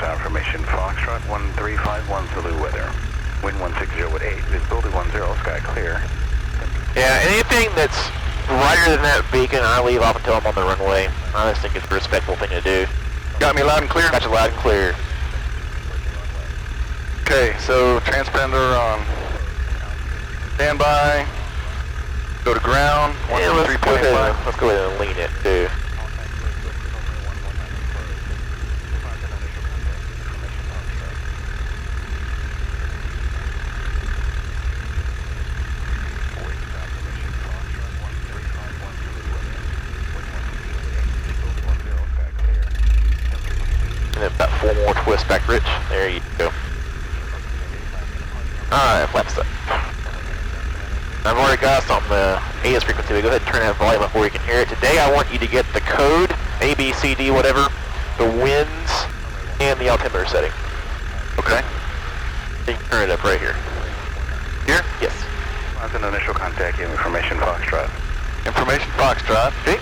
Time Information Foxtrot 1351 Zulu weather. Wind 160 at 8, visibility 10, sky clear. Yeah, anything that's brighter than that beacon, I leave off until I'm on the runway. I just think it's a respectful thing to do. Got me loud and clear? Got you loud and clear. Okay, so transponder on standby. Go to ground. Yeah, let's go ahead and lean it too. And then about 4 more twists back, Rich. There you go. Alright, flaps up. I've already got us on the AS frequency. Go ahead and turn that volume up where you can hear it. Today I want you to get the code, A, B, C, D, whatever, the winds, and the altimeter setting. Okay. You can turn it up right here. Here? Yes. That's an initial contact information Foxtrot. Information Foxtrot. Okay.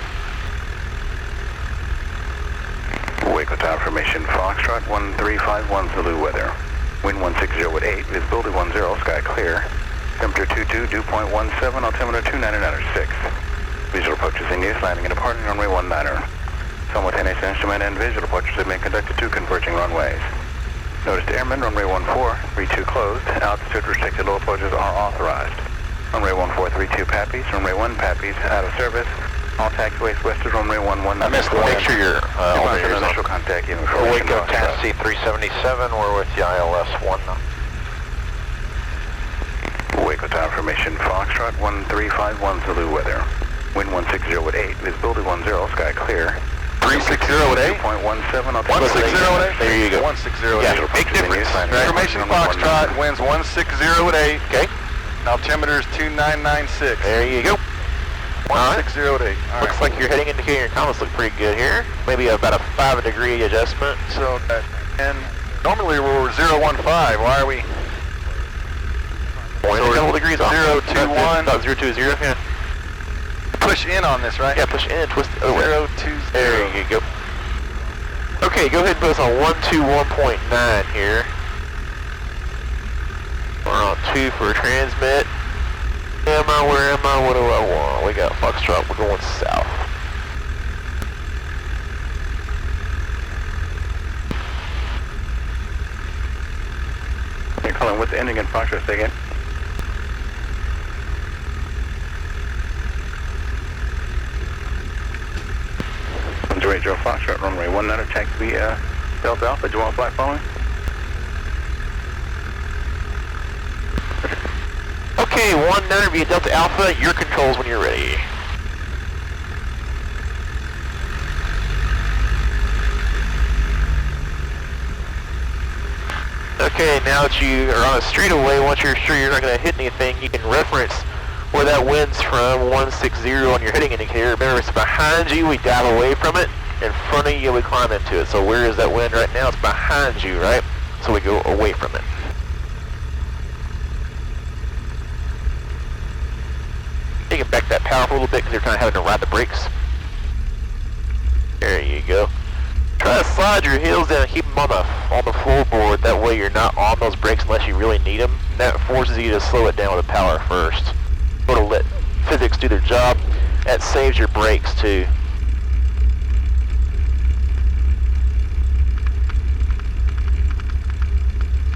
Waco Time Information Foxtrot 1351 Zulu weather. Wind 160 at 8, visibility 10, sky clear. Temperature 22, dew point 17, altimeter 299.6. Visual approaches in use, landing and departing runway 19er. Simultaneous instrument and visual approaches have been conducted to converging runways. Notice to airmen, runway 1432 closed, altitude restricted low approaches are authorized. Runway 1432 Pappies, runway 1 Pappies out of service. All taxiways west of runway 11. I missed one. Make sure your initial contact information. Waco Taxi 377, we're with the ILS 1. Waco Time Information Foxtrot 1351 Zulu weather. Wind 160 at 8, visibility 10, sky clear. 360 at 8? 2.17, 160 at 8? There you go. 160 at 8. Yeah, big difference. Information Foxtrot winds 160 at 8. Okay. Altimeter is 2996. There you go. 160 at 8. All Looks like your heading indicator and compass look pretty good here. Maybe about a 5-degree adjustment. So, and normally we're 015. Why are we? Point a couple degrees off. 021. About 020, yeah. Push in on this, right? Yeah, push in and twist it over. 020. There you go. Okay, go ahead and put us on 121.9 here. We're on 2 for transmit. Where am I? What do I want? We got Foxtrot, we're going south. You're calling with the ending in Foxtrot, say again. Radio Foxtrot, runway 19, taxi Delta Alpha, do you want flight following? Okay, 19 via Delta Alpha, your controls when you're ready. Okay, now that you are on a straightaway, once you're sure you're not going to hit anything, you can reference where that wind's from, 160 on your heading indicator. Remember, it's behind you, we dive away from it. In front of you, we climb into it. So where is that wind right now? It's behind you, right? So we go away from it. You can back that power up a little bit because you're kind of having to ride the brakes. There you go. Try to slide your heels down and keep them on the floorboard. That way you're not on those brakes unless you really need them. That forces you to slow it down with the power first. Sort of let physics do their job. That saves your brakes too.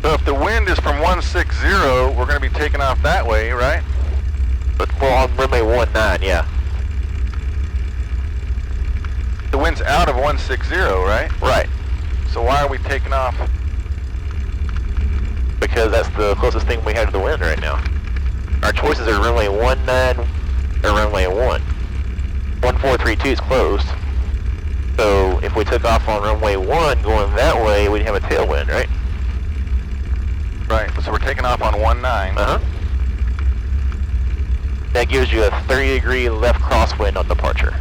So if the wind is from 160, we're going to be taking off that way, right? But we're on runway 19, yeah. The wind's out of 160, right? Right. So why are we taking off? Because that's the closest thing we have to the wind right now. Our choices are runway 19 or runway 1. 1432 is closed. So if we took off on runway 1 going that way, we'd have a tailwind, right? Right, so we're taking off on 19. Uh-huh. That gives you a 30-degree left crosswind on departure.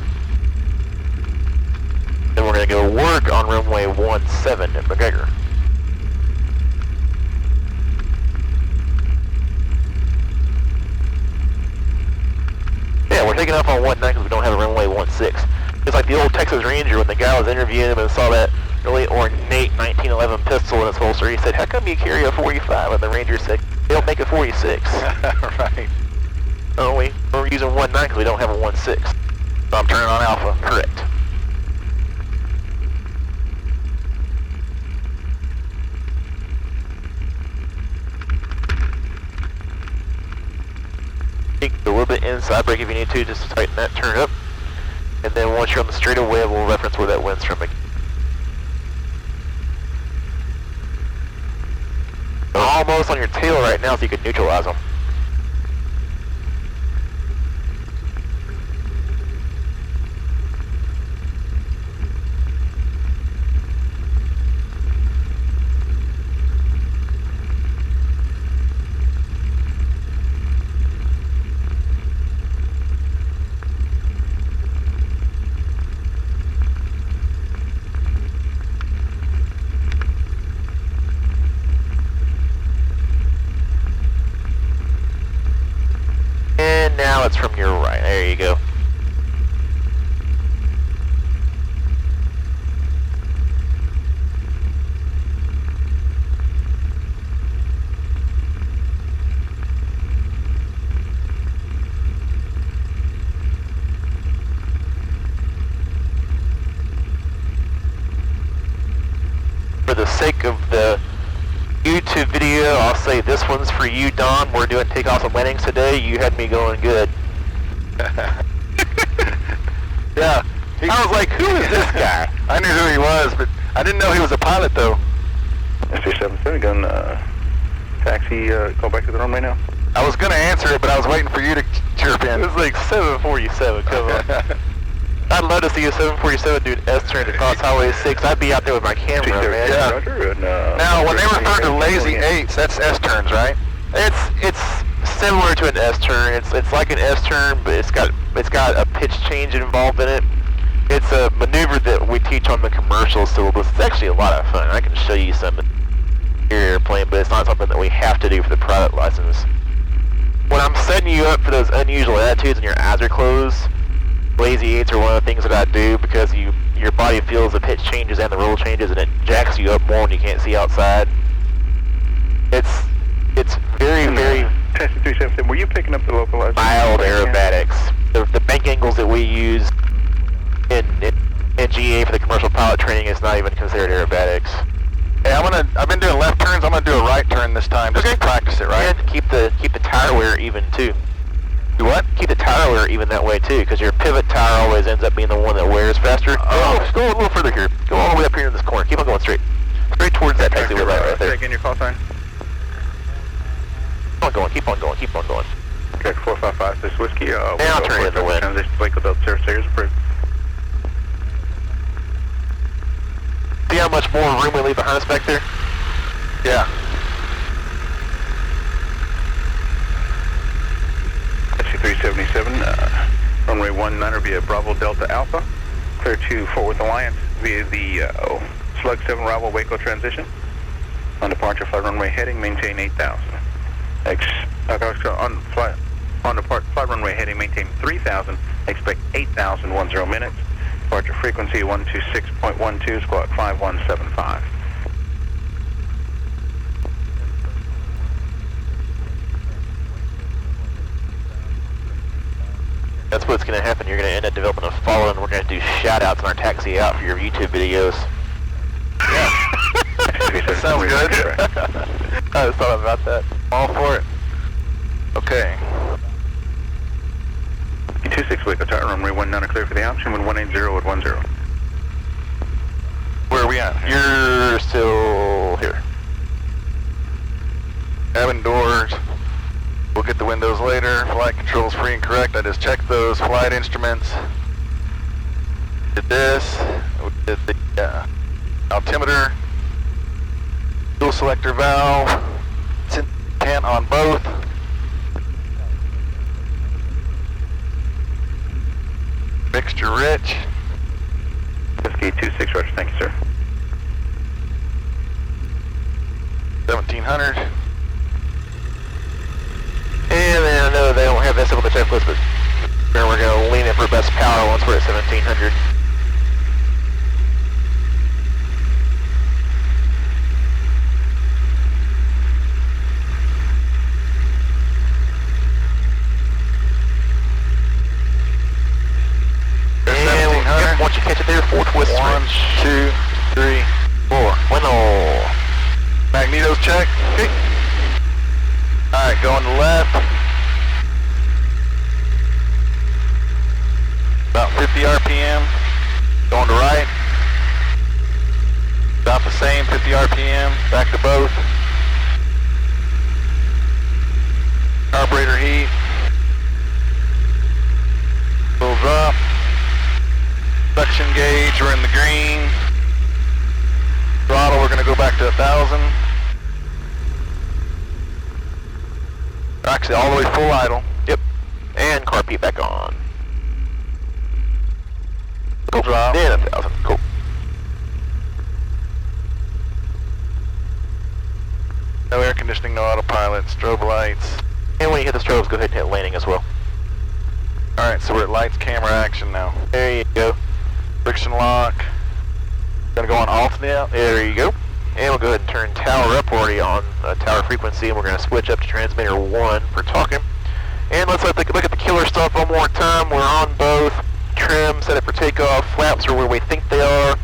Then we're going to go work on runway 17 at McGregor. Yeah, we're taking off on 19 because we don't have a runway 16. It's like the old Texas Ranger when the guy was interviewing him and saw that really ornate 1911 pistol in its holster. He said, how come you carry a 45? And the Ranger said, they don't make a 46. Right. Oh, we're using 1.9 because we don't have a 1.6. So I'm turning on alpha. Correct. Take a little bit inside brake if you need to, just to tighten that turn up. And then once you're on the straightaway, we'll reference where that wind's from again. They're almost on your tail right now, so you can neutralize them. And now it's from your right. There you go. For the sake of the YouTube video, I'll say this one's for you, Don. We're doing takeoffs and landings today. You had me going good. Yeah. I was like, who is this guy? I knew who he was, but I didn't know he was a pilot, though. SC-77, gun, taxi, go back to the runway now. I was going to answer it, but I was waiting for you to chirp in. It was like 747, come on. I'd love to see a 747 do an S-turn across Highway 6. I'd be out there with my camera, man. Yeah. Roger, and, Now, when they refer to lazy eights, that's S-turns, right? It's similar to an S-turn. It's like an S-turn, but it's got a pitch change involved in it. It's a maneuver that we teach on the commercial syllabus. It's actually a lot of fun. I can show you some in your airplane, but it's not something that we have to do for the private license. When I'm setting you up for those unusual attitudes and your eyes are closed, lazy eights are one of the things that I do because your body feels the pitch changes and the roll changes, and it jacks you up more when you can't see outside. It's very, very Taxi 377, were you picking up the localized? mild aerobatics. The bank angles that we use in GA for the commercial pilot training is not even considered aerobatics. Hey, I've been doing left turns. I'm gonna do a right turn this time just to practice it, right? And keep the tire wear even too. Do what? Keep the tire wear even that way too, because your pivot tire always ends up being the one that wears faster. Oh. Just go a little further here. Go all the way up here in this corner. Keep on going straight. Straight towards that taxi with that right there. Again, your call sign. Keep on going, keep on going, keep on going. Okay, 4556 Whiskey. Now turn in the wind. Transition Waco Delta Sierra Series approved. See how much more room we leave behind us back there? Yeah. SC-377, runway 19 via Bravo Delta Alpha. Clear to Fort Worth Alliance via the Slug 7 Bravo Waco transition. On departure, flight runway heading, maintain 8,000. On depart, flight runway heading, maintain 3,000. Expect 8,000, 10 minutes. Departure frequency 126.12, squawk 5175. That's what's going to happen. You're going to end up developing a following. We're going to do shout-outs on our taxi out for your YouTube videos. Yeah. Sounds good. I just thought about that. All for it. Okay. 26 Waco Tower, runway 19 clear for the option, wind 180 at 10. Where are we at? You're still here. Cabin doors. We'll get the windows later. Flight controls free and correct. I just checked those flight instruments. Did this. We did the altimeter. Fuel selector valve. It's intent on both. Mixture rich. Whiskey 26, roger, thank you, sir. 1700. And then I know they don't have this up on the checklist, but we're going to lean in for best power once we're at 1700. Magneto's check. Okay. Alright, going to left. About 50 RPM. Going to right. About the same, 50 RPM. Back to both. Carburetor heat. Full drop. Suction gauge, we're in the green. Throttle, we're going to go back to 1,000. Actually, all the way full idle. Yep. And carb heat back on. Cool. Drop. Then 1,000. Cool. No air conditioning, no autopilot, strobe lights. And when you hit the strobes, go ahead and hit landing as well. Alright, so we're at lights, camera, action now. There you go. Friction lock. Gonna go on alt now. There you go. And we'll go ahead and turn tower up. We're already on tower frequency, and we're going to switch up to transmitter 1 for talking. And let's look at the killer stuff one more time. We're on both. Trim, set it for takeoff. Flaps are where we think they are.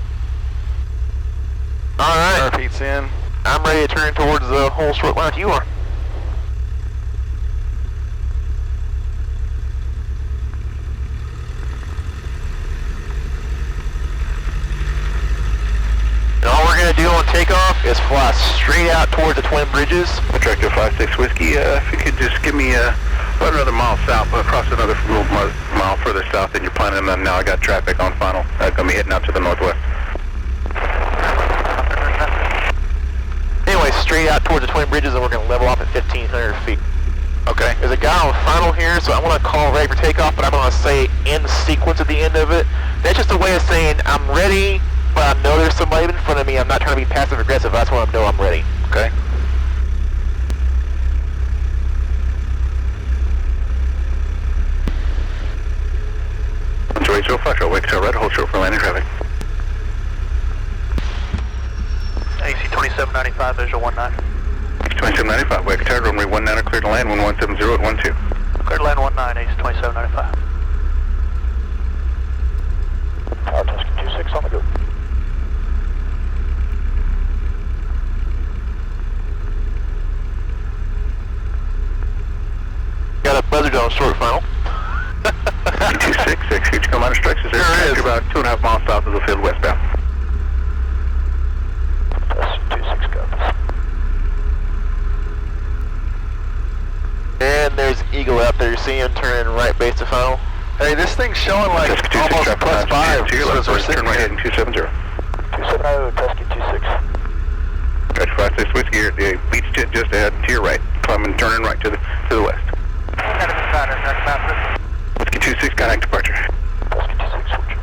Alright. Carb heat's in. I'm ready to turn towards the whole short line if you are. And all we're going to do on takeoff is fly straight out towards the Twin Bridges. Tractor 56 Whiskey, if you could just give me about another mile south, across another little mile further south than you're planning on now. I got traffic on final. I'm going to be heading out to the northwest. Anyway, straight out towards the Twin Bridges, and we're going to level off at 1,500 feet. Okay. There's a guy on final here, so I want to call ready for takeoff, but I'm going to say in sequence at the end of it. That's just a way of saying I'm ready, but I know there's somebody in front of me. I'm not trying to be passive aggressive. I just want to know I'm ready. Okay. Enjoy Joe Foxtrot, wake to red, hold short for landing traffic. AC 2795, visual 19. 2795, wake to runway 19, clear to land 1170 at 12. Clear to land 19, AC 2795. Tower Tuscan 26 on the go. Got a buzzard on short final. 26, execute your command instructions. There is about 2.5 miles south of the field westbound. Tuscan 26 copies. And there's Eagle out there. You see him turning right base to final. Hey, this thing's showing like almost plus 5. To your left, turn right heading 270. 270, Tuscan 26. Tractor 56 Whiskey here, the beach jet just ahead to your right. Climbing, turning right to the west. Whiskey 26, contact departure. Tuscan 26, switch.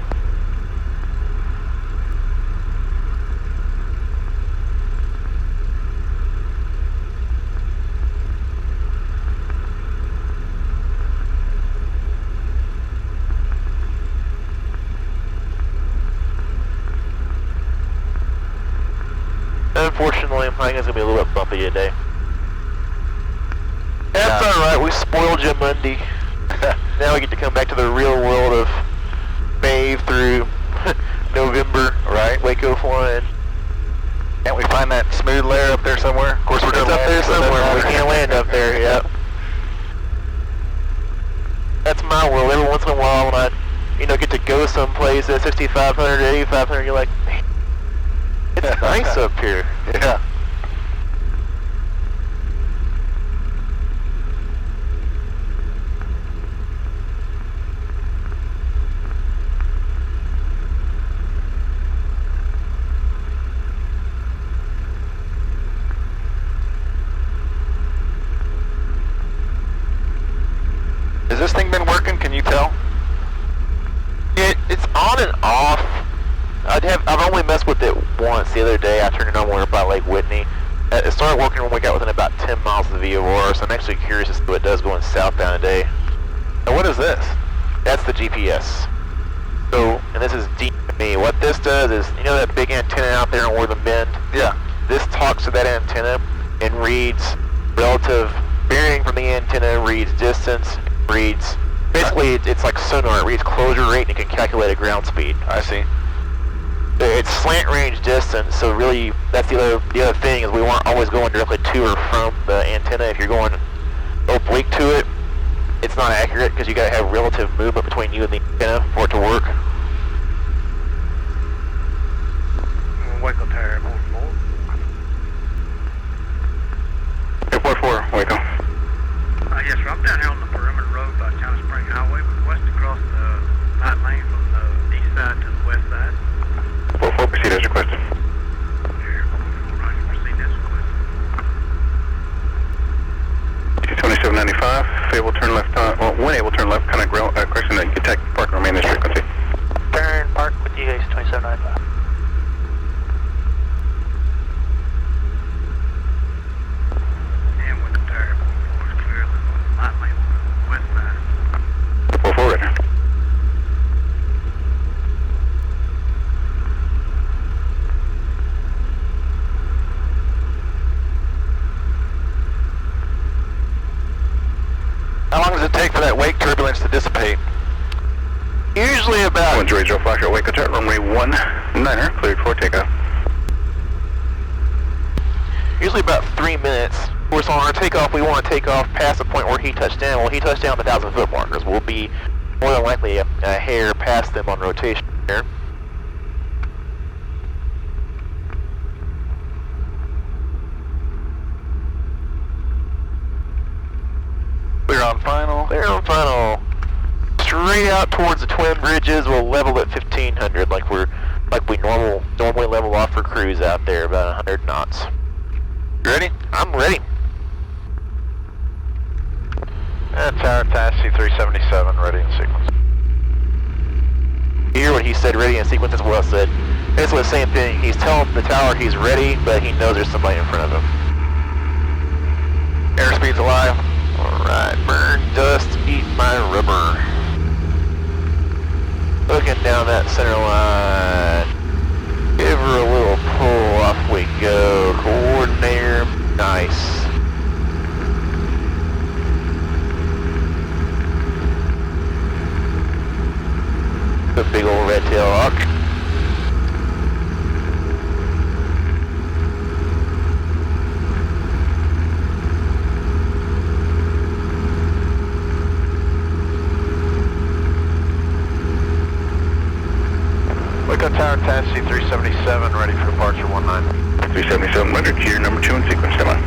Unfortunately, I think it's going to be a little bit bumpy today. That's alright, we spoiled you Monday. Now we get to come back to the real world of May through November, Right. Waco flying. Can't we find that smooth layer up there somewhere? Of course, we're It's going to up there somewhere, we can't land up there, yep. That's my world. Every once in a while when I, get to go someplace at 6,500, 8,500, you're like, man, it's nice up here. Yeah. Has this thing been working? Can you tell? It's on and off. I've only messed with it once the other day. I turned it on when we were by Lake Whitney. It started working when we got within about 10 miles of the Aurora, so I'm actually curious as to what it does going southbound today. And what is this? That's the GPS. So, and this is DME. What this does is, that big antenna out there in Wortham Bend? Yeah. This talks to that antenna and reads relative bearing from the antenna, reads distance, reads, basically it's like sonar. It reads closure rate and it can calculate a ground speed. I see. It's slant range distance, so really that's the other thing is we weren't always going directly to or from the antenna. If you're going oblique to it, it's not accurate because you got to have relative movement between you and the antenna for it to work. Waco Tower, Airport 4. Airport 4, Waco. Yes, sir. I'm down here on the perimeter road by China Spring Highway, requesting to cross the right lane from the east side to the west side. 4-4, proceed as requested. Roger, proceed as requested. 2795, able turn left, well, when able turn left, kind of correction, that you can take park and remain this frequency. Turn park with you, AC 2795. And with the tower, Airport 4 is clear, the right lane on the west side. 4-4, right here. How long does it take for that wake turbulence to dissipate? Usually about 10 flash at Waco Tower, runway 19er, cleared for takeoff. 3 minutes. Of course, on our takeoff, we want to take off past the point where he touched down. Well, he touched down at the 1,000-foot markers. We'll be more than likely a hair past them on rotation here. Clear on final. Clear on final. Straight out towards the twin bridges. We'll level at 1500, like we normally level off for cruise out there, about 100 knots. You ready? I'm ready. Tower Taxi 377, ready in sequence. You hear what he said, ready in sequence, is well said. Basically the same thing. He's telling the tower he's ready, but he knows there's somebody in front of him. Airspeed's alive. Alright, burn dust, eat my rubber. Looking down that center line. Give her a little pull, off we go. Coordinator, nice. The big old red tail hawk. Waco Tower Taxi 377, ready for departure 19. 377, render gear number 2 in sequence, come on.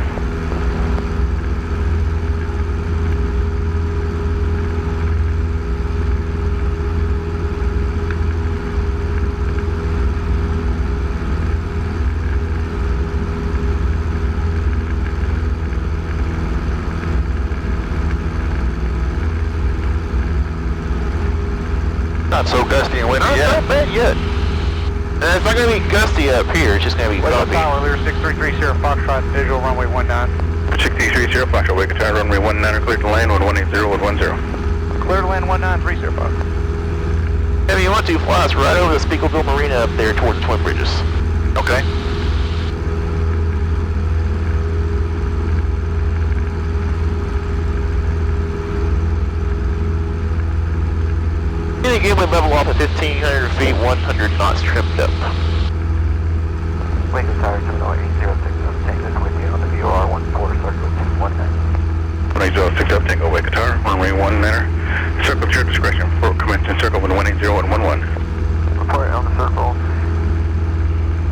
Not so gusty and windy yet. Not bad yet. It's not going to be gusty up here, it's just going to be Waco bumpy. Tower, Lear 6330, Foxtrot, visual runway 19. 6330, flash at Waco Tower, runway 19er, cleared to land, 1180, 110. Clear to land 1930, Fox. If you want to, fly us right over the Speakleville Marina up there towards the Twin Bridges. Okay. And again, we level off at 1,500 feet, 100 knots trimmed up. Waco Tower, Terminal 8060, take this with you on the VOR 14 circle 219. 1060, Tango Waco Tower, runway 19er, circle to your discretion, for commencing circle with 180 and 11. Report on the circle.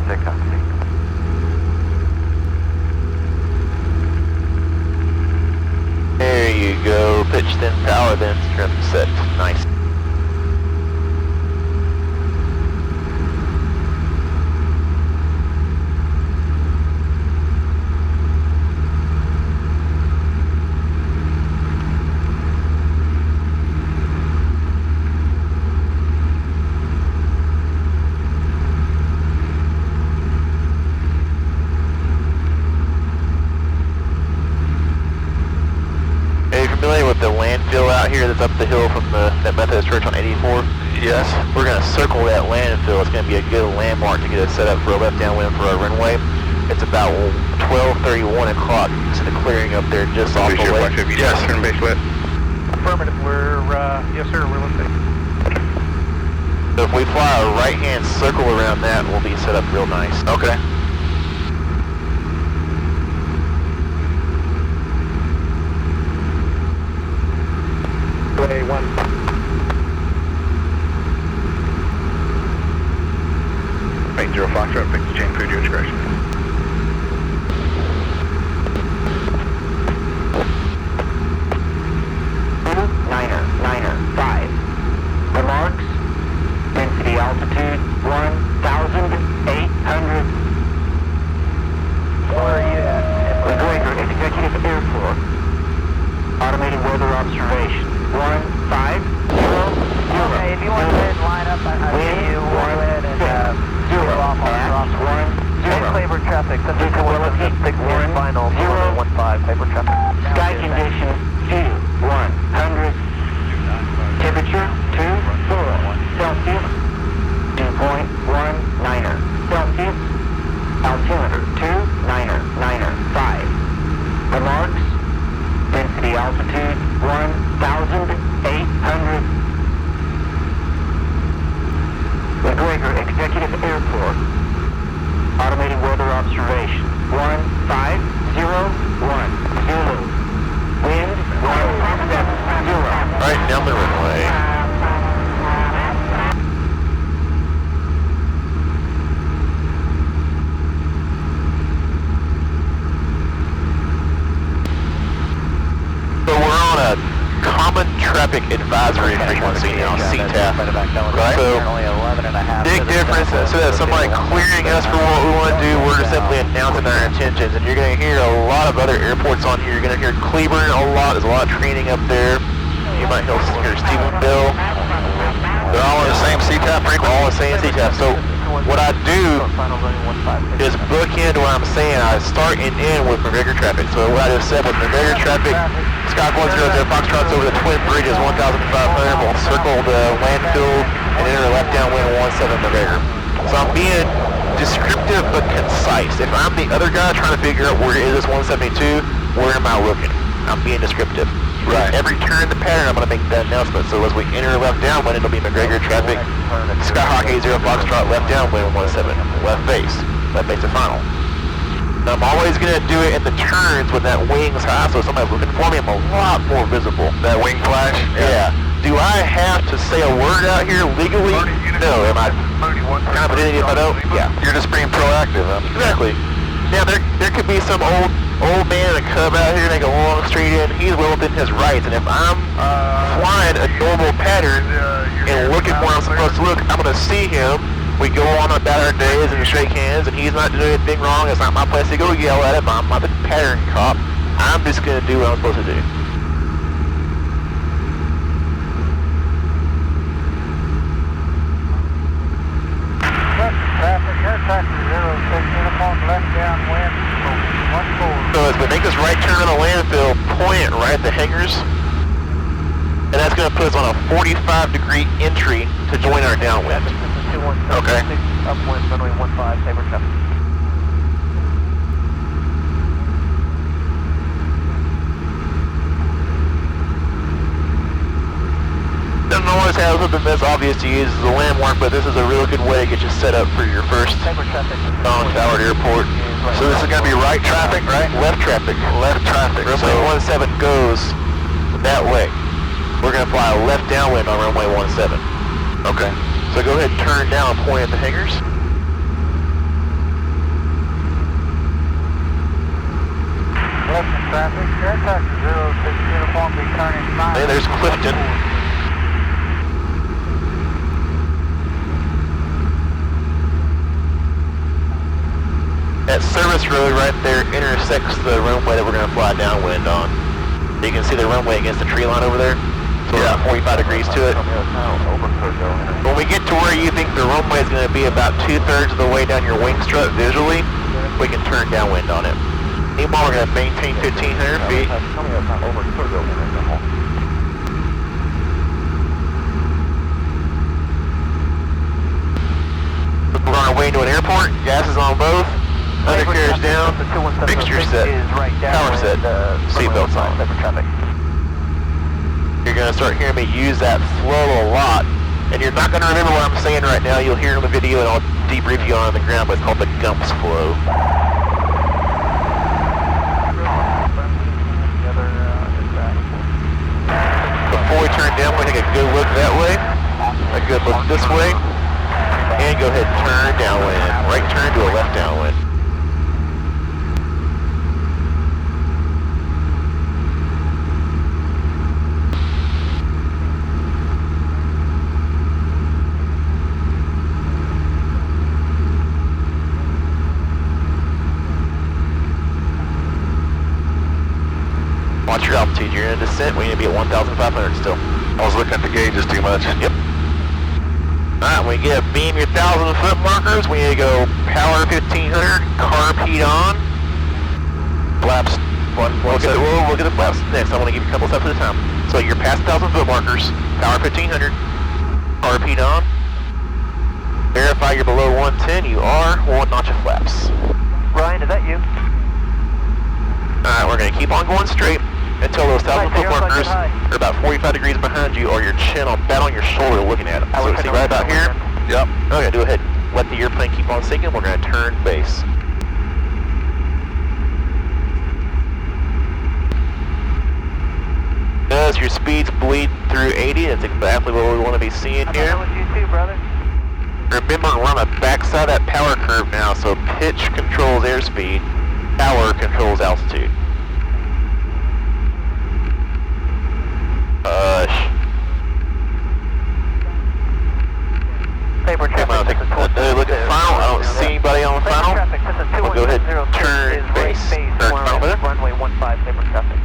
Take time to see. There you go, pitch thin power then, trim set, nice. With the landfill out here that's up the hill from that Methodist church on 84. Yes. We're going to circle that landfill. It's going to be a good landmark to get us set up for a left downwind for our runway. It's about 12:31 o'clock. It's in the clearing up there just off the lake. Yes. Turn base lit. Affirmative, we're, yes sir, real estate. So if we fly a right-hand circle around that, we'll be set up real nice. Okay. Way 1. Right, 0 Foxtrot, fix the chain crew to your discretion. Niner, 5. Remarks, density altitude 1,800. Where are you at? McGregor, Executive Airport. Automated weather observation. 150. Okay, if you want to go ahead and line up, I see you. Go ahead and zero off on cross. 10 Claiborne traffic, subject to Willis, 6 final, 15 Claiborne traffic. Sky condition 2,100. Temperature 24 Celsius. 2.19 Celsius. Altimeter 2,995. Remarks, density altitude 1,800. McGregor Executive Airport. Automated weather observation. 1501 Zulu. Wind 170. Right down the runway. So we're on a common traffic advisory frequency now, CTAF. Right? So, big difference. Instead of somebody clearing us for what we want to do, we're just simply announcing our intentions. And you're going to hear a lot of other airports on here. You're going to hear Cleburne a lot. There's a lot of training up there. You might hear Stephenville. They're all in the same CTAF frequency? All the same CTAF. So what I do is bookend what I'm saying. I start and end with McGregor traffic. So what I just said with McGregor traffic, Sky 100 Foxtrot's over the Twin Bridges, 1,500. We'll circle the landfill and enter left downwind 17 McGregor. So I'm being descriptive but concise. If I'm the other guy trying to figure out where is this 172, where am I looking? I'm being descriptive. Right. Every turn in the pattern, I'm going to make that announcement. So as we enter left downwind, it'll be McGregor traffic, Skyhawk 80 Foxtrot, left downwind 17, left base to final. Now, I'm always going to do it in the turns when that wing's high, so if somebody's looking for me, I'm a lot more visible. That wing flash? Yeah. Do I have to say a word out here legally? No. Am I kind of an idiot if I don't? Yeah. You're just being proactive, huh? Exactly. Now, there could be some old man in a cub out here make a long straight in. He's well within his rights, and if I'm flying a normal pattern and looking where I'm supposed to look, I'm going to see him. We go on about our days and shake hands, and he's not doing anything wrong. It's not my place to go yell at him. I'm not the pattern cop. I'm just going to do what I'm supposed to do. Traffic, air taxi 06, uniform left downwind, 14. So as we make this right turn on the landfill, point it right at the hangars, and that's going to put us on a 45-degree entry to join our downwind. Okay. Upwind, runway 15, Sabre traffic. Doesn't always have something that's obvious to use as a landmark, but this is a real good way to get you set up for your first on-towered airport. So this is going to be right traffic, right? Left traffic. Left traffic. Runway 17 goes that way. We're going to fly a left downwind on runway 17. Okay. So go ahead and turn down and point at the hangars. Left traffic, air taxi 06, uniform, be turning 9. Hey, there's Clifton. That service road right there intersects the runway that we're going to fly downwind on. You can see the runway against the tree line over there. So we're 45 degrees to it. When we get to where you think the runway is going to be about 2/3 of the way down your wing strut visually, we can turn downwind on it. Meanwhile, we're going to maintain 1,500 feet. We're on our way to an airport. Gas is on both. Undercarriage down. Fixture set. Power set. Seatbelts on. Traffic. You're going to start hearing me use that flow a lot And you're not going to remember what I'm saying right now. You'll hear it in the video and I'll debrief you on the ground, but it's called the Gumps flow. Before we turn down, we're going to take a good look that way, a good look this way, and go ahead and turn downwind. Right turn to a left downwind. Watch your altitude. You're in a descent. We're going to be at 1,500 still. I was looking at the gauges too much. Yep. Alright, when you get beam your 1,000 foot markers, we need to go power 1500, carb heat on. Flaps. We'll look at the flaps next. I'm going to give you a couple steps at a time. So you're past 1,000 foot markers, power 1500, carb heat on. Verify you're below 110. You are. 1 notch of flaps. Ryan, is that you? Alright, we're going to keep on going straight until those 1,000 foot markers are about 45 degrees behind you, or your chin on bat on your shoulder looking at it. So see right about here? Yep. Okay, go ahead. Let the airplane keep on sinking. We're going to turn base. As your speeds bleed through 80, that's exactly what we want to be seeing here. That was you too, brother. Remember, we're on the backside of that power curve now, so pitch controls airspeed, power controls altitude. Sabre traffic, Look at final. I don't see anybody on the final. Traffic, this is We'll go ahead and turn base. Runway 15, Sabre traffic.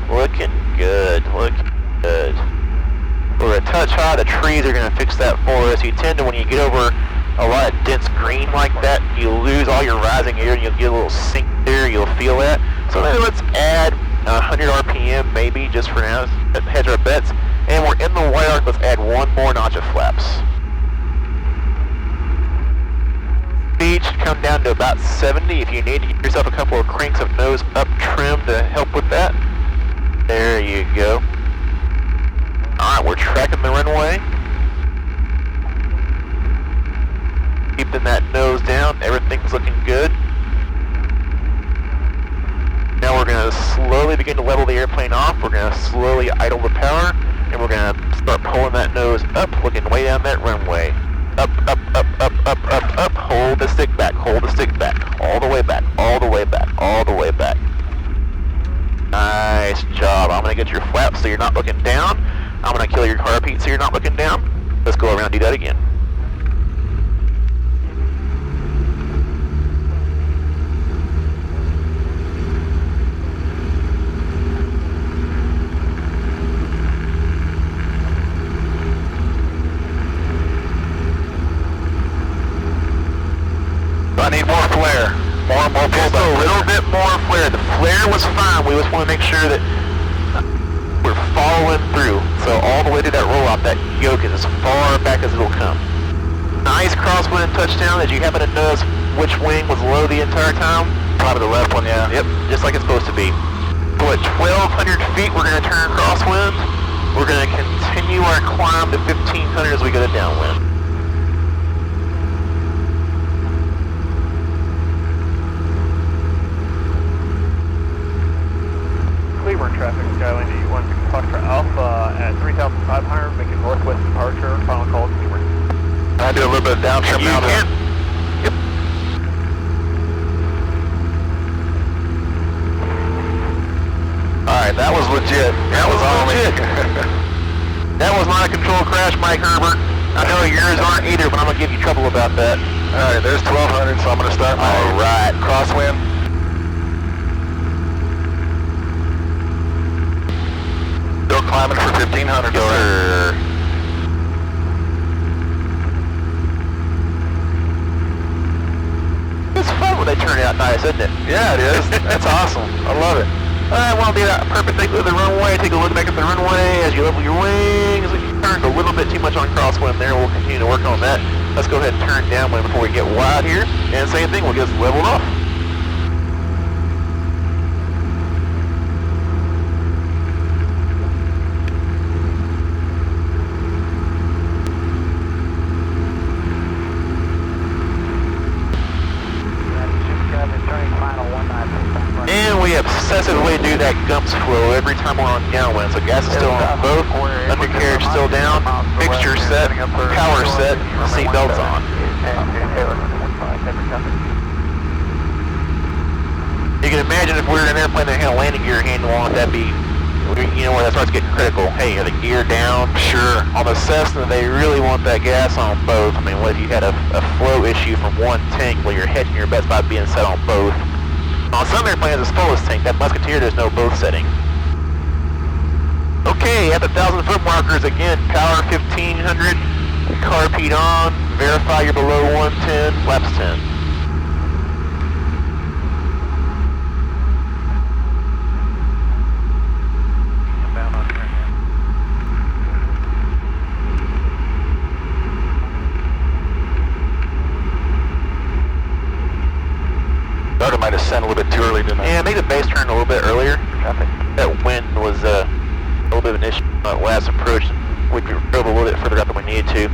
Looking good, looking good. We're a touch high, the trees are going to fix that for us. You tend to, when you get over a lot of dense green like that, you lose all your rising air and you'll get a little sink there, you'll feel that. So maybe let's add 100 RPM maybe, just for now, hedge our bets. And we're in the white arc, let's add 1 more notch of flaps. Speed should come down to about 70 if you need to give yourself a couple of cranks of nose up trim to help with that. There you go. Alright, we're tracking the runway. Keeping that nose down, everything's looking good. Now we're going to slowly begin to level the airplane off. We're going to slowly idle the power, and we're going to start pulling that nose up, looking way down that runway. Up, up, up, up, up, up, up. Hold the stick back, hold the stick back. All the way back, all the way back, all the way back. Nice job. I'm going to get your flaps so you're not looking down. I'm going to kill your carb heat so you're not looking down. Let's go around and do that again. I need more flare. More pullback. Just a little bit more flare. The flare was fine. We just want to make sure that we're following through. So all the way to that rollout, that yoke is as far back as it'll come. Nice crosswind touchdown. Did you happen to notice which wing was low the entire time? Probably the left one, yeah. Yep, just like it's supposed to be. So at 1,200 feet, we're going to turn crosswind. We're going to continue our climb to 1,500 as we go to downwind. Cleveland traffic, Skyline to 1 Foxtrot Alpha at 3,500, making northwest departure, final call to Cleveland. I do a little bit of down trim now. Yep. Alright, that was legit. That was all legit. That was not a controlled crash, Mike Herbert. I know yours aren't either, but I'm going to give you trouble about that. Alright, there's 1,200, so I'm going to start my crosswind. Still climbing for 1,500, Yes, it's fun when they turn out nice, isn't it? Yeah, it is. That's awesome. I love it. I want to be that perpendicular to the runway. Take a look back at the runway as you level your wings. You turned a little bit too much on crosswind there. We'll continue to work on that. Let's go ahead and turn downwind before we get wide here. And same thing, we'll get us leveled off. that gumps flow every time we're on downwind. So gas is still on both, undercarriage still down, mixture set, power set, seatbelts on. You can imagine if we were in an airplane that had a landing gear handle on it, that'd be, you know, where that starts getting critical. Hey, are the gear down? Sure. On the Cessna, they really want that gas on both. I mean, what if you had a flow issue from one tank while you're hedging your bets by being set on both? On some airplanes, it's fullest tank. That Musketeer, there's no both setting. Okay, at the 1,000-foot markers again, power 1500, carpet on, verify you're below 110, flaps 10. Starter might have sent a little bit too early, didn't I? Yeah, make the base turn a little bit earlier. That wind was a little bit of an issue on that last approach. We drove a little bit further up than we needed to.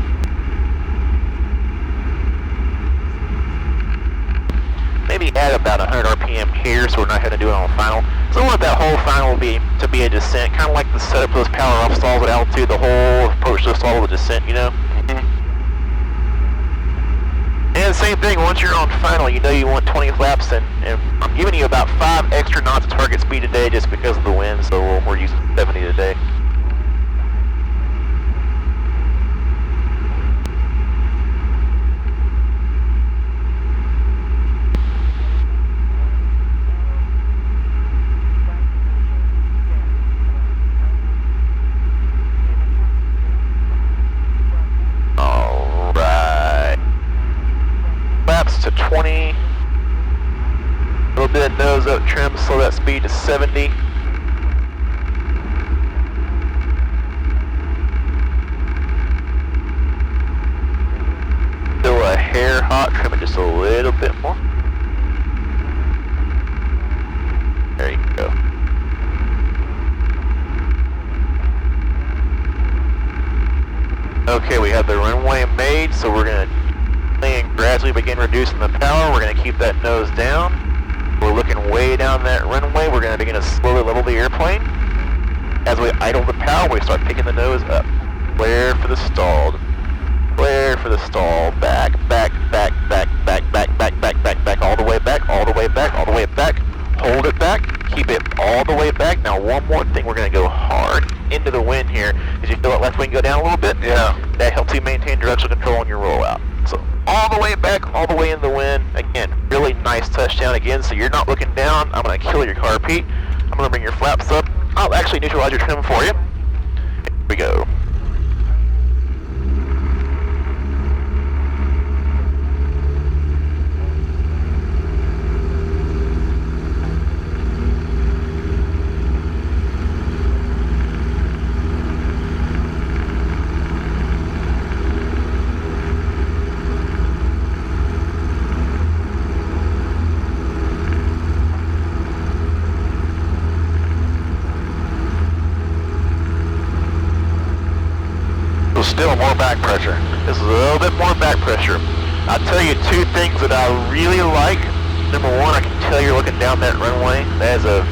Maybe add about 100 RPM here, so we're not going to do it on final. So I want that whole final to be a descent, kind of like the setup of those power off stalls at altitude, the whole approach to a stall with a descent, you know? And same thing, once you're on final, you know you want 20 flaps, and I'm giving you about 5 extra knots of target speed today just because of the wind, so we're using 70 today. To 20, a little bit of nose up trim, slow that speed to 70. Still a hair hot, trim it just a little bit more. There you go. Okay, we have the runway made, so we're going to and gradually begin reducing the power. We're going to keep that nose down. We're looking way down that runway. We're going to begin to slowly level the airplane. As we idle the power, we start picking the nose up. Flare for the stalled. Flare for the stall. Back, back, back, back, back, back, back, back, back, back, all the way back, all the way back, all the way back. Hold it back. Keep it all the way back. Now one more thing. We're going to go hard into the wind here. As you feel that left wing go down a little bit, yeah, that helps you maintain directional control on your rollout. So all the way back, all the way in the wind. Again, really nice touchdown again, so you're not looking down. I'm going to kill your car, Pete. I'm going to bring your flaps up. I'll actually neutralize your trim for you. Here we go. Still more back pressure. This is a little bit more back pressure. I'll tell you two things that I really like. Number one, I can tell you're looking down that runway. That is a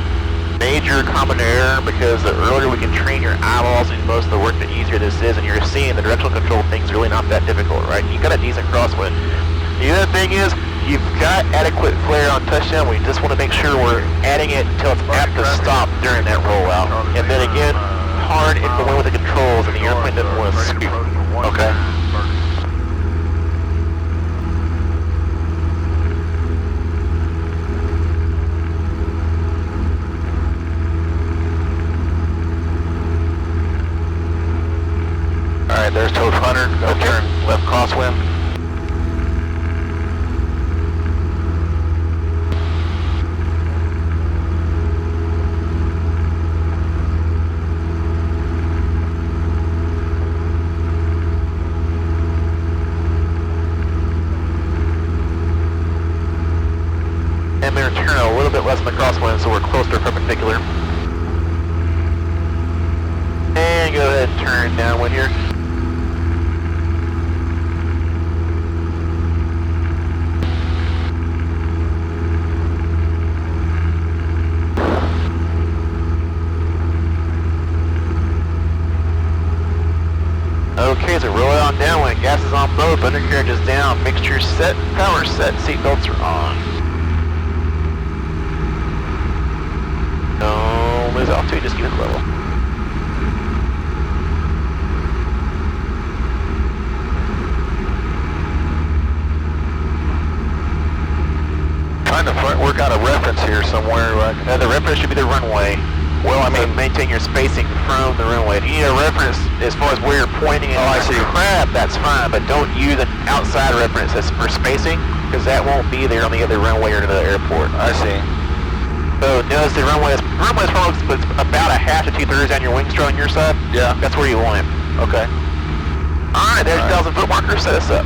major common error because the earlier we can train your eyeballs and most of the work, the easier this is, and you're seeing the directional control thing's really not that difficult, right? You got a decent crosswind. The other thing is, you've got adequate flare on touchdown. We just want to make sure we're adding it until it's apt to stop during that rollout. And then again, hard in the wind with the controls, and the airplane doesn't want to scoot. Okay. All right, there's tow runner. Go turn left crosswind. And we're turning a little bit less than the crosswind, so we're closer to perpendicular. And go ahead and turn downwind here. undercarriage is down, mixture set, power set, seatbelts are on. Don't lose altitude, just keep it level. Trying to work out a reference here somewhere. The reference should be the runway. Well, I mean, maintain your spacing from the runway. If you need a reference as far as where you're pointing and I see. crab, that's fine, but don't use an outside reference as for spacing, because that won't be there on the other runway or to the airport. I see. So notice the runway is probably about a half to 2/3 down your wing strut on your side. Yeah. That's where you want it. Okay. All right, there's 1,000-foot marker. Set us up.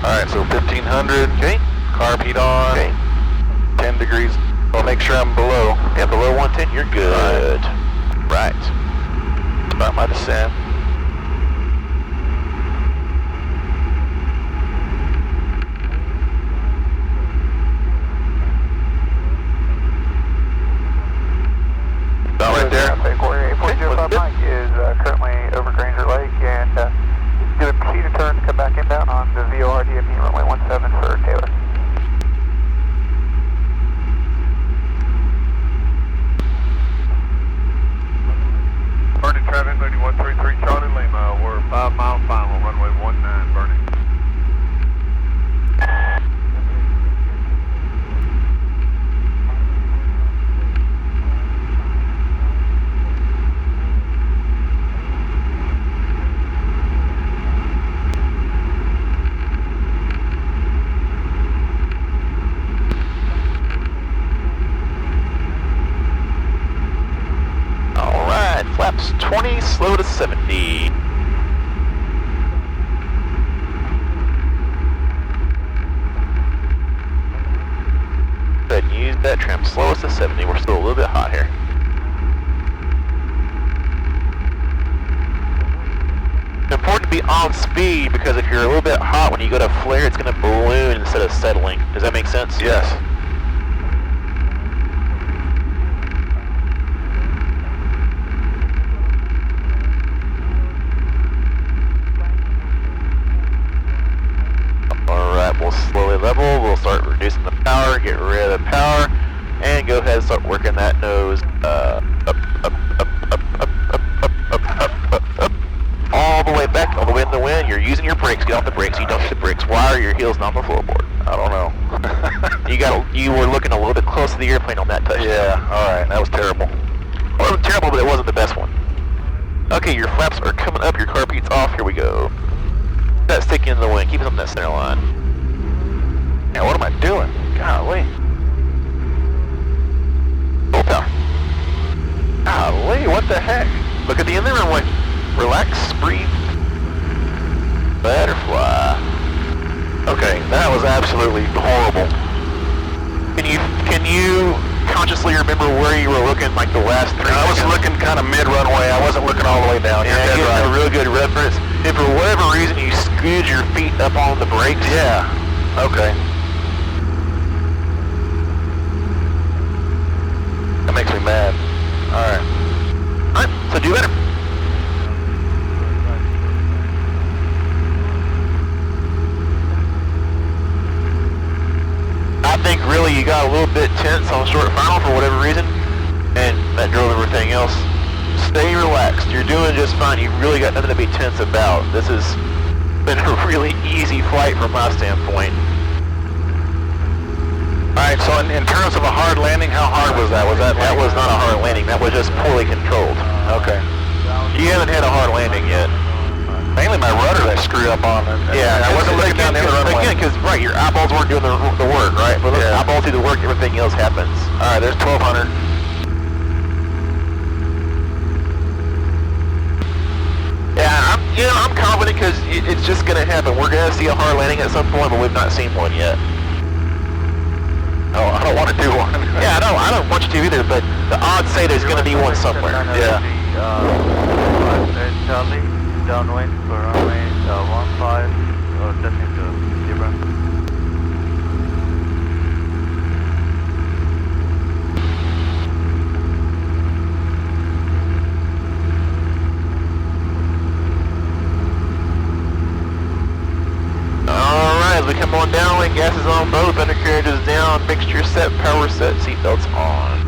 All right, so 1500. Okay. Carb heat on. Okay. 10 degrees. I'll make sure I'm below. Yeah, below 110, you're good. Right. About my descent. About right there. Traffic, 8.05 Mike is currently over Granger Lake, and do a proceed to turn to come back inbound on the VOR DFE runway 17 for Taylor. Burning traffic, Lady 133 Charlie Lima. We're 5 mile final, runway 19, burning. All right, flaps 20, slow to 70. Go ahead and use that trim. Slow us to 70. We're still a little bit hot here. It's important to be on speed because if you're a little bit hot, when you go to flare, it's going to balloon instead of settling. Does that make sense? Yes. Alright, we'll slowly level, we'll start reducing the power, get rid of the power, and go ahead and start working that nose up, all the way back, all the way in the wind. You're using your brakes, get off the brakes, you don't hit the brakes. Why are your heels not on the floorboard? I don't know. You were looking a little bit close to the airplane on that touchdown. Yeah, alright, that was terrible. Well, it was terrible, but it wasn't the best one. Okay, your flaps are coming up, your carb heat's off, here we go. That stick in the wing, keep it on that center line. Yeah, what am I doing? Golly. Full power. Golly, what the heck? Look at the end of the runway. Relax, breathe. Butterfly. Okay, that was absolutely horrible. Can you consciously remember where you were looking, like the last 3 I was seconds? looking kind of mid-runway. I wasn't looking all the way down. Yeah, You're dead getting a right. real good reference. If for whatever reason you scooted your feet up on the brakes, Yeah, okay. That makes me mad. Alright. Alright, so do better. I think really you got a little bit tense on short final for whatever reason, and that drove everything else. Stay relaxed. You're doing just fine. You've really got nothing to be tense about. This has been a really easy flight from my standpoint. Alright, so in terms of a hard landing, how hard was that? That was not a hard landing. That was just poorly controlled. Okay. You haven't had a hard landing yet. Mainly my rudder I screwed up on. Yeah, I wasn't looking down the other runway. Again, because, right, your eyeballs weren't doing the work, right? But Yeah. eyeballs do the work, everything else happens. Alright, there's 1200. Yeah, I'm confident because it's just going to happen. We're going to see a hard landing at some point, but we've not seen one yet. Oh, I don't want to do one. Yeah, I don't want you to either, but the odds say there's going to be one somewhere. Yeah. Charlie, downwind for runway 15, descending to zebra. both undercarriages down, mixture set, power set, seatbelts on.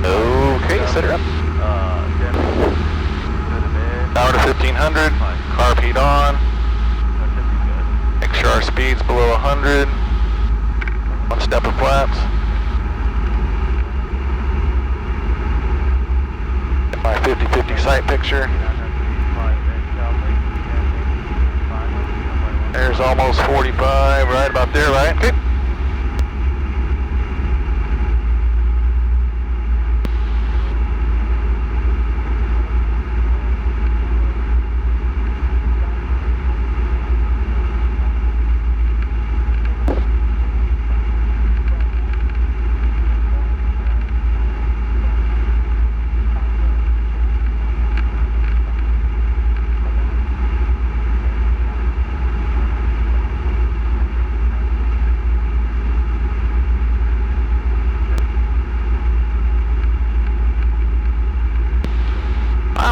Okay, set her up. Power to 1500, carb heat on. Make sure our speed's below 100. One step of flaps. Get my 50-50 sight picture. There's almost 45, right about there, right? Okay.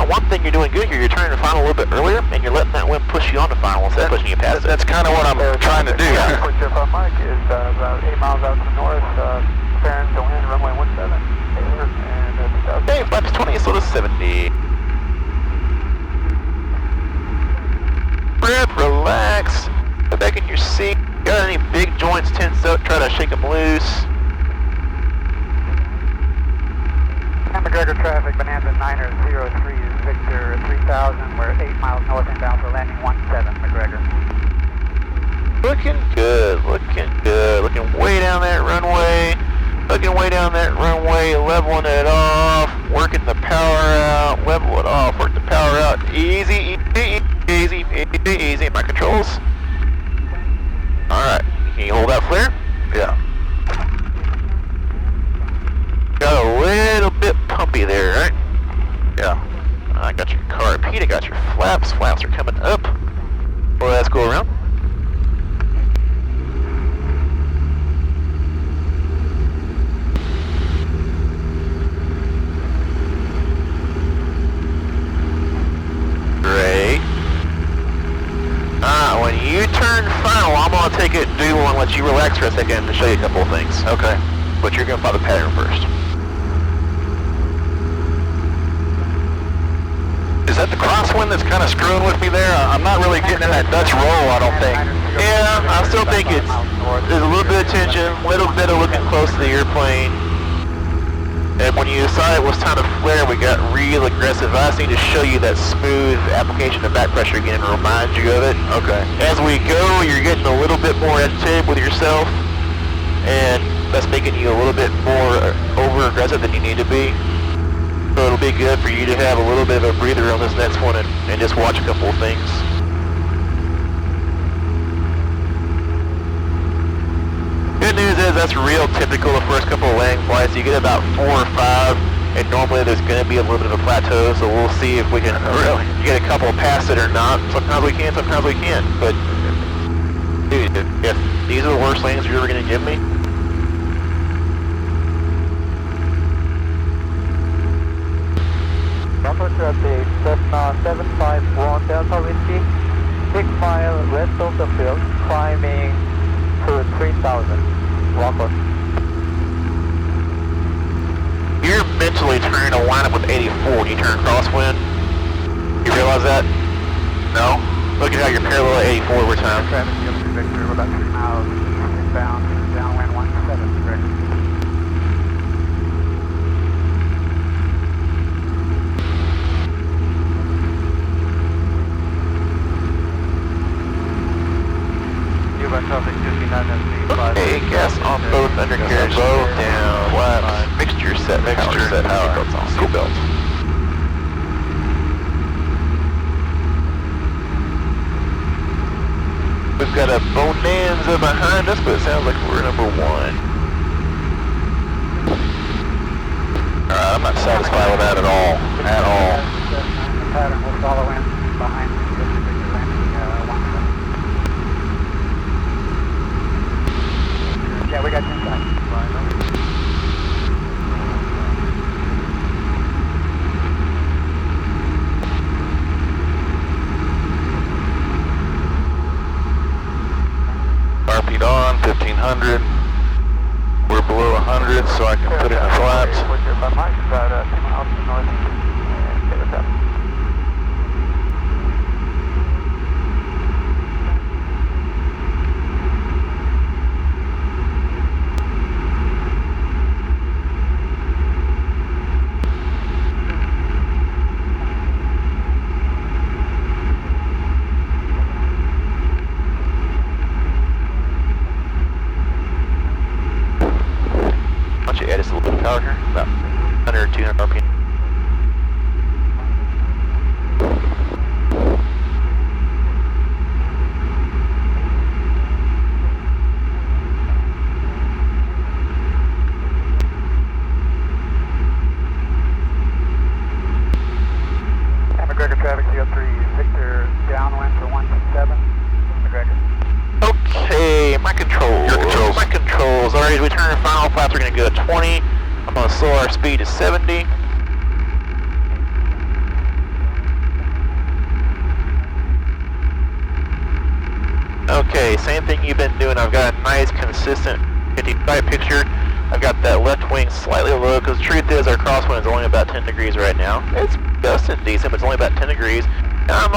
One thing you're doing good here, you're turning the final a little bit earlier, and you're letting that wind push you on the final instead of pushing you past it. That's kind of what I'm trying to do. Quick trip on Mike is about 8 miles out to the north, preparing to wind runway 17, Taylor, and Okay, flaps 20, so to 70. Breath, relax. Get back in your seat. Got any big joints tense up, try to shake them loose. McGregor traffic, Bonanza 903 is Victor 3000. We're 8 miles north inbound for landing 17, McGregor. Looking good, looking way down that runway. Looking way down that runway, leveling it off, working the power out, level it off, work the power out. Easy, easy, easy, easy, easy. My controls. Alright, can you hold that flare? Yeah. Got a little bit pumpy there, right? Yeah. I got your carb heat, I got your flaps. Flaps are coming up. Well, let's go around. Great. When you turn final, I'm going to take it due and let you relax for a second to show you a couple of things. Okay. But you're going to follow the pattern first. Is that the crosswind that's kind of screwing with me there? I'm not really getting in that Dutch roll, I don't think. Yeah, I still think there's a little bit of tension, a little bit of looking close to the airplane. And when you decided it was time to flare, we got real aggressive. I just need to show you that smooth application of back pressure again and remind you of it. Okay. As we go, you're getting a little bit more agitated with yourself, and that's making you a little bit more over-aggressive than you need to be. So it'll be good for you to have a little bit of a breather on this next one and just watch a couple of things. Good news is that's real typical the first couple of landing flights. You get about 4 or 5, and normally there's going to be a little bit of a plateau, so we'll see if we can really get a couple past it or not. Sometimes we can, sometimes we can't. But, dude, if these are the worst landings you're ever going to give me, Bravo traffic, Cessna 751 Delta Whiskey, 6 mile west of the field, climbing to 3000. Walk on. you're mentally trying to line up with 84 when you turn crosswind. You realize that? No? Look at how you're parallel at 84 over time. Traffic, Victor, we're about 3 miles east inbound, downwind 17, correct. Traffic 59 Okay, gas on both undercarriages, both down, flaps, mixture set, power set, seatbelts on, seatbelts. We've got a bonanza behind us, but it sounds like we're number 1. Alright, I'm not satisfied with that at all. At all. The pattern will follow in behind this particular landing. Yeah, we got 10 guys. RP'd on, 1500. We're below 100, so I can put in the flaps. About 2 miles to the north. Okay, what's up? Why don't you add us a little bit of power here? About 100 or 200 RPM. McGregor traffic, CO3 Victor downwind for 127. McGregor. Okay, my controls. Your controls. My controls. Alright, as we turn our final flaps, we're going to go to 20. I'm going to slow our speed to 70. Okay, same thing you've been doing. I've got a nice, consistent 55 picture. I've got that left wing slightly low, because the truth is our crosswind is only about 10 degrees right now. It's gusting decent, but it's only about 10 degrees. And I'm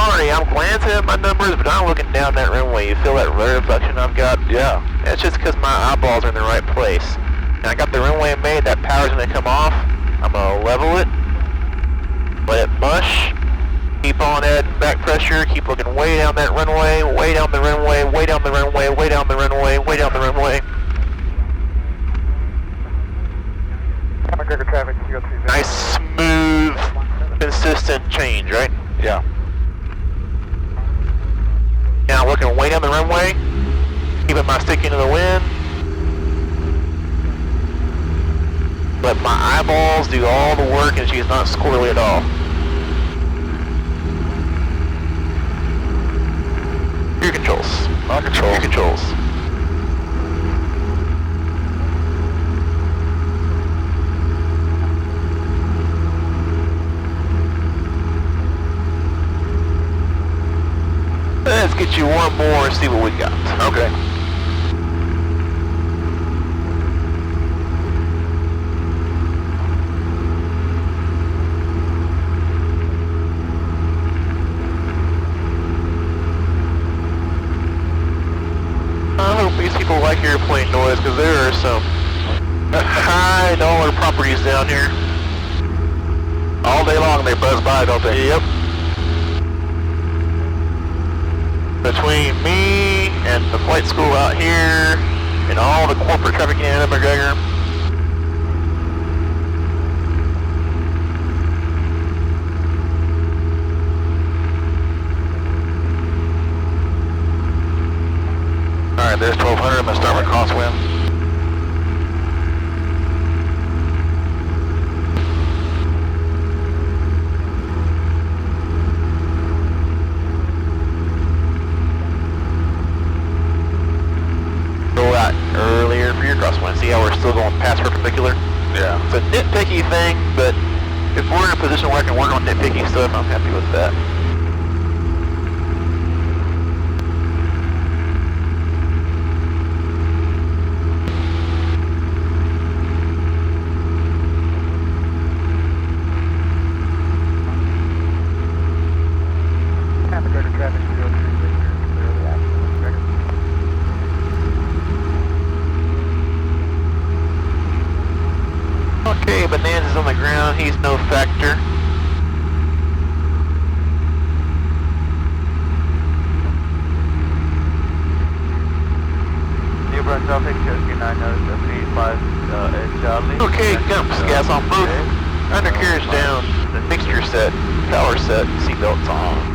glancing at my numbers, but I'm looking down that runway. You feel that rudder reflection I've got? Yeah. It's just because my eyeballs are in the right place. And I got the runway made, that power's going to come off. I'm going to level it, let it mush, keep on adding back pressure, keep looking way down that runway, way down the runway, way down the runway, way down the runway, way down the runway. McGregor traffic, CO3 Nice, smooth, consistent change, right? Yeah. Now looking way down the runway, keeping my stick into the wind. Let my eyeballs do all the work, and she's not squirrely at all. Your controls. On control. Your controls. Let's get you one more and see what we got. Okay. I hope these people like airplane noise, because there are some high dollar properties down here. All day long they buzz by, don't they? Yep. Between me and the flight school out here and all the corporate traffic in McGregor. Alright, there's 1200. I'm going to start my crosswind. Roll out earlier for your crosswind. See how we're still going past perpendicular? Yeah. It's a nitpicky thing, but if we're in a position where I can work on nitpicky stuff, I'm happy with that. McGregor traffic, CO3 Victor, clearly after McGregor. Okay, Bonanza's on the ground. He's no factor. New Brunswick traffic, Cherokee 935 Charlie. Okay, Gumps, gas on both. Undercarriage down. Mixture set. Power set. Seatbelts on.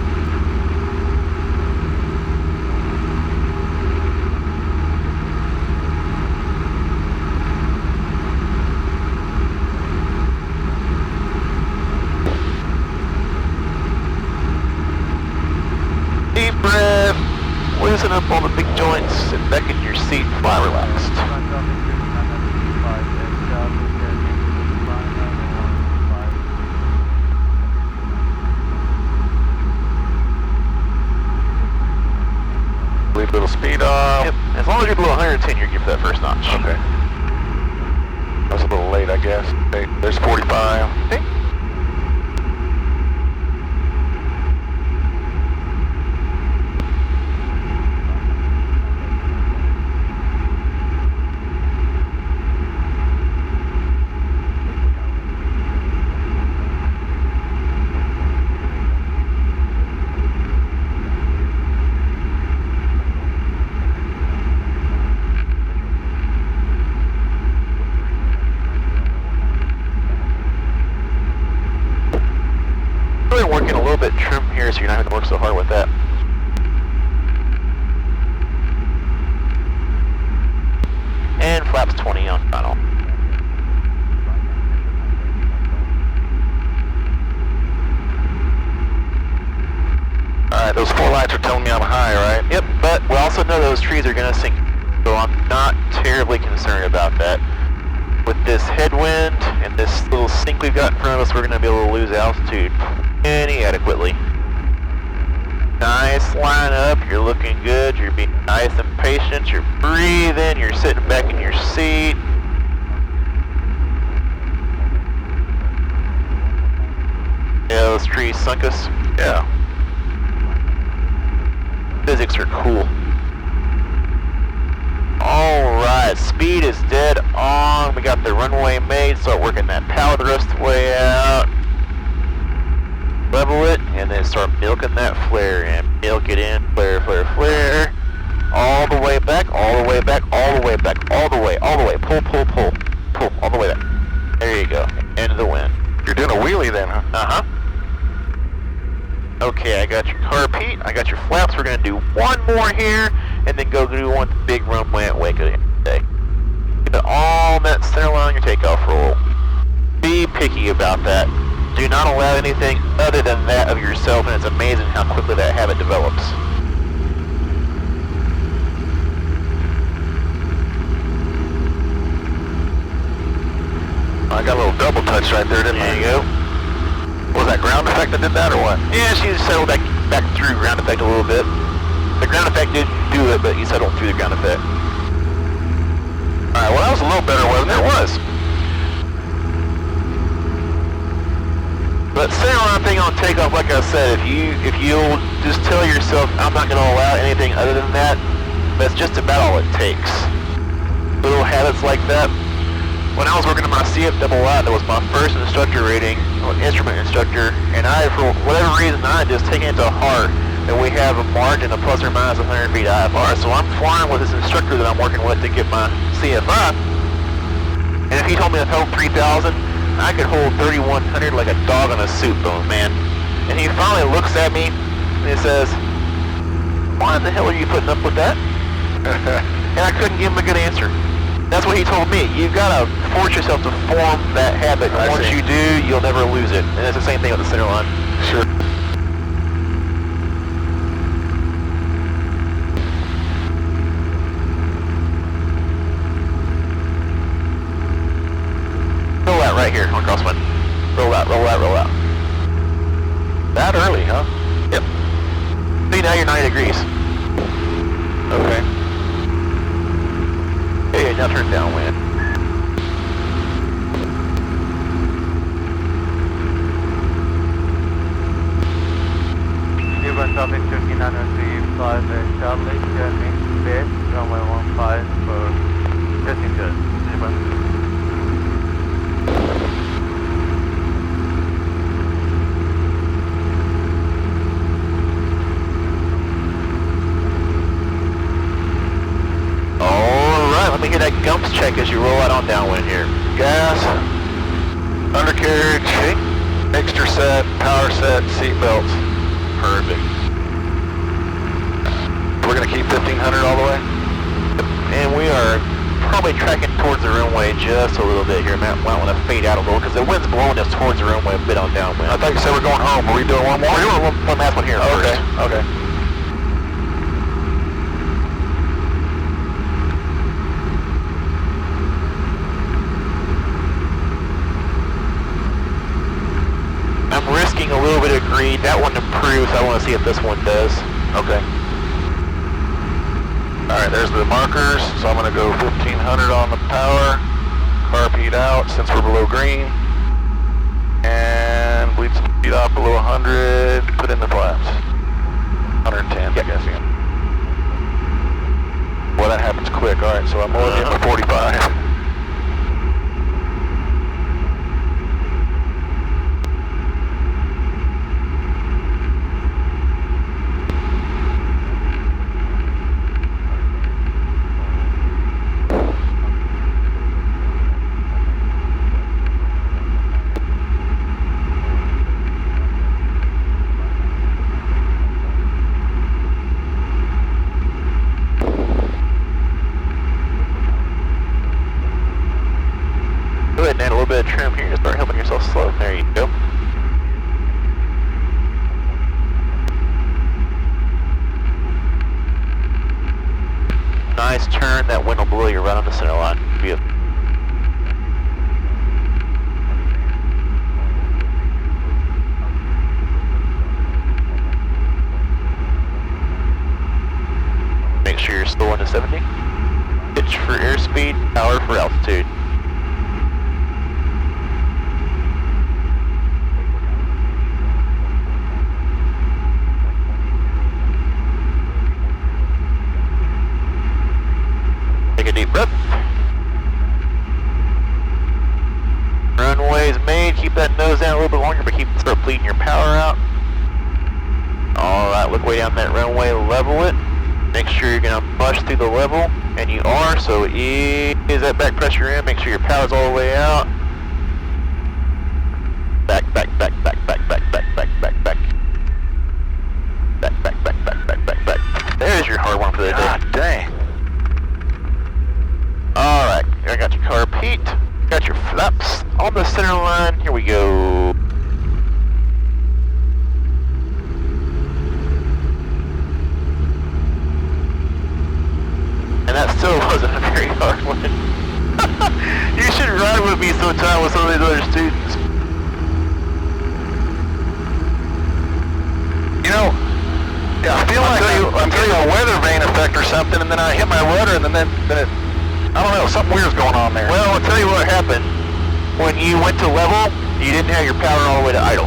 Loosen up all the big joints, sit back in your seat, fly relaxed. Leave a little speed off. Yep, as long as you're below 110, you're good for that first notch. Okay. I was a little late, I guess. Okay, there's 45. Okay. Working a little bit trim here so you're not having to work so hard with that. And flaps 20 on final. Alright, those 4 lights are telling me I'm high, right? Yep, but we also know those trees are going to sink, so I'm not terribly concerned about that. With this headwind and this little sink we've got in front of us, we're going to be able to lose altitude pretty adequately. Nice line up, you're looking good, you're being nice and patient, you're breathing, you're sitting back in your seat. Yeah, those trees sunk us. Yeah. Physics are cool. Alright, speed is dead on. We got the runway made, start working that power thrust way out. Level it, and then start milking that flare in. Milk it in, flare, flare, flare. All the way back, all the way back, all the way back, all the way. Pull, pull, pull. Pull, all the way back. There you go. End of the wind. You're doing a wheelie then, huh? Uh-huh. Okay, I got your carb heat, I got your flaps. We're gonna do one more here, and then go do one big runway at Waco today. Get it all on that center line on your takeoff roll. Be picky about that. Do not allow anything other than that of yourself, and it's amazing how quickly that habit develops. I got a little double touch right there, didn't I? There you go. Was that ground effect that did that or what? Yeah, she settled back through ground effect a little bit. The ground effect didn't do it, but you settled through the ground effect. Alright, well that was a little better, wasn't it? It was. But center line thing on takeoff, like I said, if you'll just tell yourself, I'm not going to allow anything other than that, that's just about all it takes. Little habits like that. When I was working on my CF double out, that was my first instructor rating, instrument instructor, and I, for whatever reason, I just taken it to heart that we have a margin of plus or minus 100 feet IFR. So I'm flying with this instructor that I'm working with to get my CFI. And if he told me to hold 3,000, I could hold 3,100 like a dog on a soup bone, man. And he finally looks at me and he says, "Why the hell are you putting up with that?" And I couldn't give him a good answer. That's what he told me. You've got to force yourself to form that habit. And once you do, you'll never lose it. And it's the same thing with the center line. Sure. Roll out right here on crosswind. Roll out, roll out, roll out. That early, huh? Yep. See, now you're 90 degrees. Okay. Okay, now turn downwind. Newborn traffic 1335 Charlie, turning base, runway 15 for passenger. Newborn. Let me hear that gumps check as you roll out on downwind here. Gas, undercarriage, Okay. mixture set, power set, seat belts. Perfect. We're gonna keep 1500 all the way? And we are probably tracking towards the runway just a little bit here. Might want to fade out a little because the wind's blowing us towards the runway a bit on downwind. I thought you said we're going home. Are we doing one more? We're doing one last one here Okay, first. okay. getting a little bit of green. That one improves. I want to see if this one does. Okay. Alright, there's the markers, so I'm going to go 1500 on the power, carb heat out since we're below green, and bleed speed off below 100, put in the flaps. 110, I guess, yeah. Well, that happens quick. Alright, so I'm only getting 45. Go ahead and add a little bit of trim here to start helping yourself slow. There you go. Nice turn. That wind will blow you right on the center line. Beautiful. Make sure you're still into 70. Pitch for airspeed, power for altitude. Take a deep breath. Runway's made. Keep that nose down a little bit longer, but start bleeding your power out. Alright, look way down that runway, level it. Make sure you're going to bust through the level, and you are, so ease that back pressure in. Make sure your power's all the way out. Back, back, back, back, back, back, back, back, back, back. Back, back, back, back, back, back, back. There's your hard one for the day. God dang. Alright, I got your carb heat, got your flaps on the center line. Here we go. And that still wasn't a very hard one. You should ride with me sometime with some of these other students. You know, I feel like I'm getting a weather vane effect or something, and then I hit my rudder, and then it, I don't know, something weird's going on there. Well, I'll tell you what happened. When you went to level, you didn't have your power all the way to idle.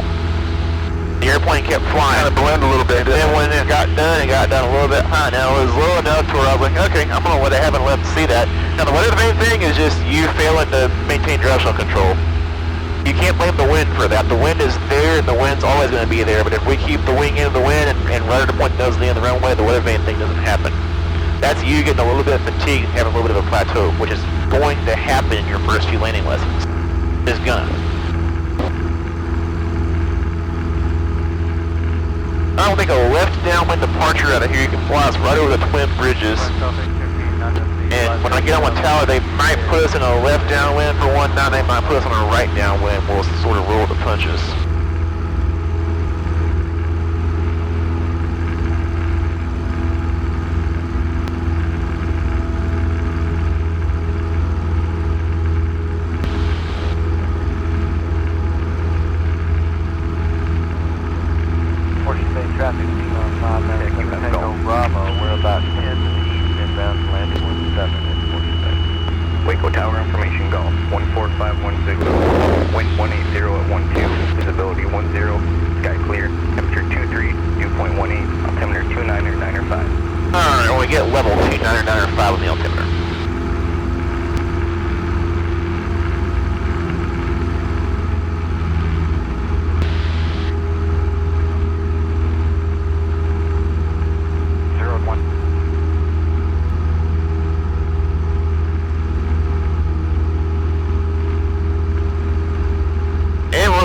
The airplane kept flying. Kind of blend a little bit. Then when it got done a little bit high. Now it was low enough to where I was like, okay, I'm going to let it happen and let them see that. Now the weather vane thing is just you failing to maintain directional control. You can't blame the wind for that. The wind is there and the wind's always going to be there. But if we keep the wing into the wind and rudder to point nose to the end of the runway, the weather vane thing doesn't happen. That's you getting a little bit fatigued and having a little bit of a plateau, which is going to happen in your first few landing lessons. It's gonna. I don't think a left downwind departure out of here, you can fly us right over the twin bridges. And when I get on with Tower, they might put us in a left downwind for 19, they might put us on a right downwind. We'll sort of roll with the punches. Traffic being on 5 minutes, Tango Bravo, we're about 10 to the east, inbound landing 17 at 46. Waco Tower information, golf 14516, wind 180 at 12, visibility 10, sky clear, temperature 23, dew point 18, altimeter 29 or 9 or 5. Alright, when we get level 29 or 9 or 5 on the altimeter.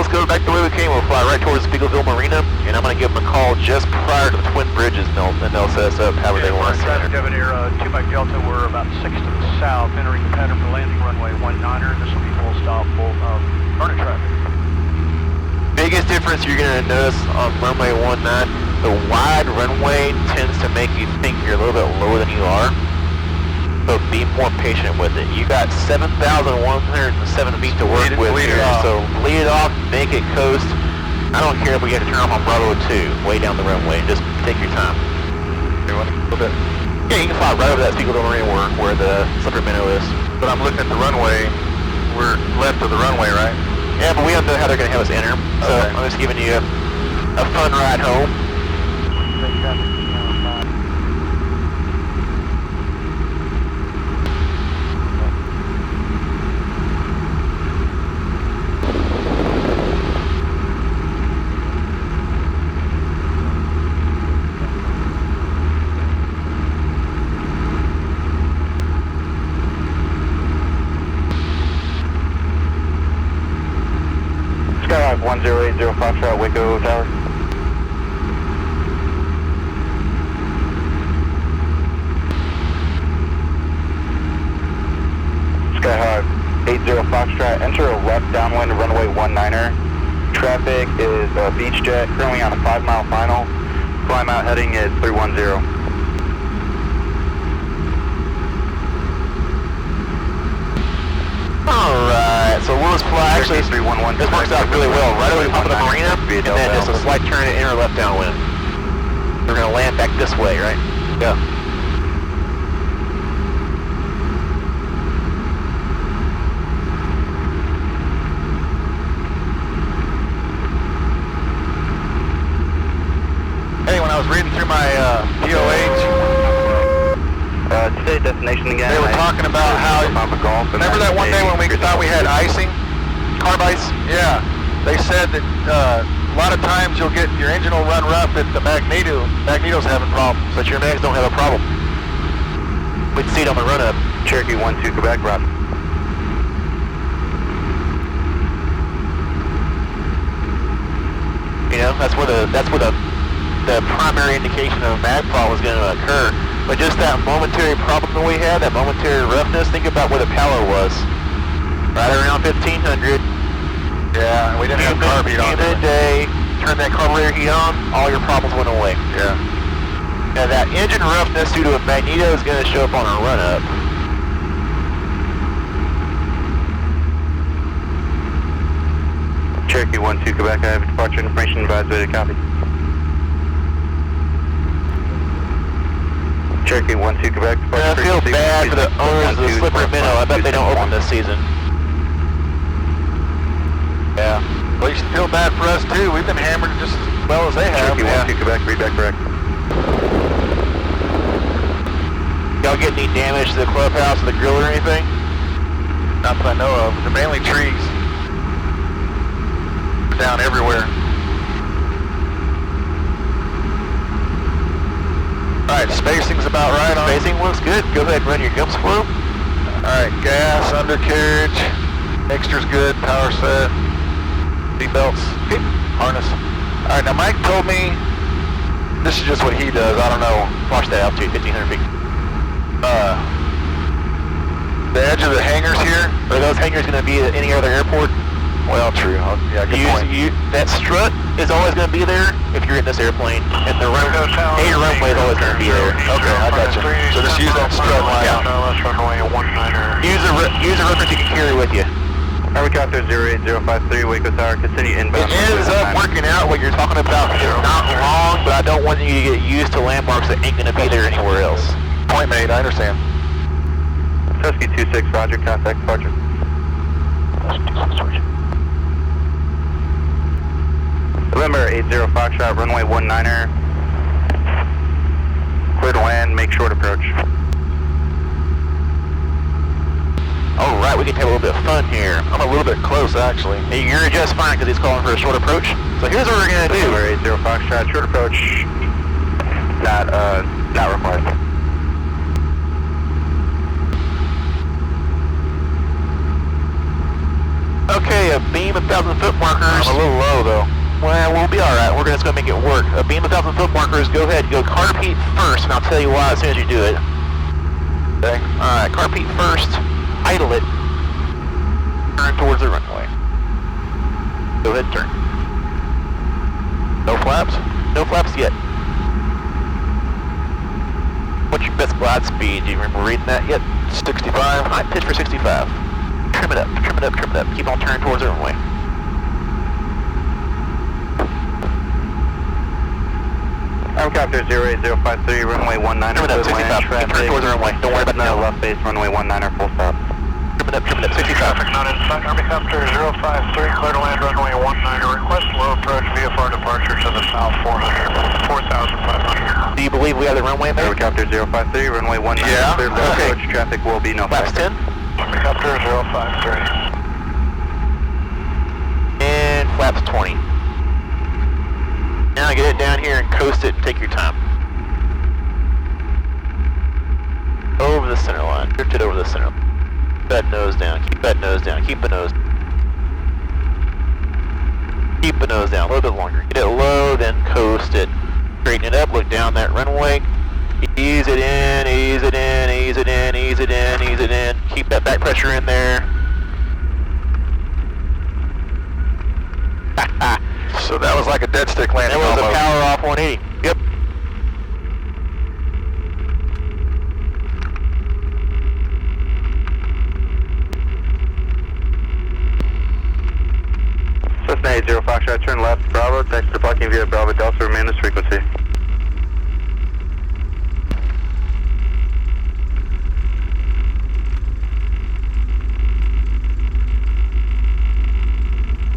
Go back the way we came. We'll fly right towards Spiegelville Marina, and I'm going to give them a call just prior to the Twin Bridges, and they'll set us up however they want us to. Traffic Devon Air 2 Mike Delta, we're about 6 to the south, entering the pattern for landing runway 19er. This will be full stop, full burning traffic. Biggest difference you're going to notice on runway 19, the wide runway tends to make you think you're a little bit lower than you are. So be more patient with it. You got 7,107 feet to work with here, so bleed it off, make it coast. I don't care if we have to turn off on Bravo 2, way down the runway. Just take your time. You want a little bit? Yeah, you can fly right over that Spiegel Marine where the slipper minnow is. But I'm looking at the runway. We're left of the runway, right? Yeah, but we don't know how they're going to have us enter. So Okay. I'm just giving you a fun ride home. Skyhawk 1080 Foxtrot, Waco Tower. Skyhawk 80 Foxtrot, enter a left downwind runway 19er. Traffic is Beach Jet, currently on a 5-mile final. Climb out heading is 310. Alright, so we'll just fly, actually, 311. this works out really well. Right over the top of the marina, and then just a slight turn and enter left downwind. We're going to land back this way, right? Yeah. Hey, when I was reading through my DOH, Today's destination again. they were talking about how, remember that one day when we thought we had icing? Carb ice? Yeah. They said that a lot of times you'll get, your engine will run rough if the magneto's having problems. But your mags don't have a problem. We can see it on the run-up. Cherokee 12 Quebec, Rob. You know, that's where the primary indication of a mag problem is going to occur. But just that momentary problem that we had, that momentary roughness, think about where the power was. Right around 1500. Yeah, we didn't have carb heat on. Came in a day, turn that carburetor heat on, all your problems went away. Yeah. Now that engine roughness due to a magneto is going to show up on our run-up. Cherokee 12 Quebec, I have departure information, advised ready to copy. Cherokee 12 Quebec, I departure feel frequency bad for the owners of the 12, Slippery Minnow. I bet they don't open this season. Yeah. Well, you should feel bad for us too. We've been hammered just as well as they have. Cherokee 12 Quebec, read back correct. Y'all get any damage to the clubhouse or the grill or anything? Not that I know of. They're mainly trees. Down everywhere. Alright, spacing's about right on. Spacing looks good. Go ahead and run your gums flow. Alright, gas, undercarriage, mixture's good, power set, seatbelts, harness. Alright, now Mike told me, this is just what he does, I don't know. Watch that altitude, 1500 feet. The edge of the hangars here, Are those hangars going to be at any other airport? well, true, yeah, good point. That strut is always going to be there if you're in this airplane, and the runway is always going to be there. Okay, I got you. So just use that strut line. Use a reference you can carry with you. Helicopter 08053, Waco Tower, continue It inbound. ends up working out. What you're talking about is not wrong, but I don't want you to get used to landmarks that ain't going to be there anywhere else. Point made, I understand. Husky 26, roger, contact departure. November 80 Foxtrot, runway 19er. Clear to land, make short approach. Alright, we can have a little bit of fun here. I'm a little bit close, actually. Hey, you're just fine because he's calling for a short approach. So here's what we're going to do. November 80 Foxtrot, short approach. Not required. Okay, a beam of 1,000-foot markers. I'm a little low, though. Well, we'll be alright. We're just going to make it work. A beam of 1,000-foot markers, go ahead. Go carb heat first, and I'll tell you why as soon as you do it. Okay. Alright, carb heat first. Idle it. Turn towards the runway. Go ahead and turn. No flaps? No flaps yet. What's your best glide speed? Do you remember reading that yet? 65? I pitch for 65. Trim it up, trim it up, trim it up. Keep on turning towards the runway. Helicopter 08053, runway 19 Trimming up, 65. Turn towards the runway. Don't worry about no that. left base, runway 19 full stop. Trimming up, 65. Traffic not in sight. Helicopter 053, clear to land runway 19. Request low approach VFR departure to the south 4,500. Do you believe we have the runway there? Helicopter 053, runway 19, Yeah. clear to Okay. approach, traffic will be no Flaps 10. Helicopter 053. And flaps 20. Now get it down here and coast it and take your time. Over the center line. Drift it over the center. Keep that nose down. Keep that nose down. Keep the nose. Keep the nose down a little bit longer. Get it low, then coast it. Straighten it up. Look down that runway. Ease it in. Ease it in. Ease it in. Ease it in. Ease it in. Keep that back pressure in there. So that was like a dead stick landing. That was a almost. power off 180. Yep. Cessna 80 Foxtrot, turn left, Bravo, taxi to parking via Bravo Delta, remain this frequency.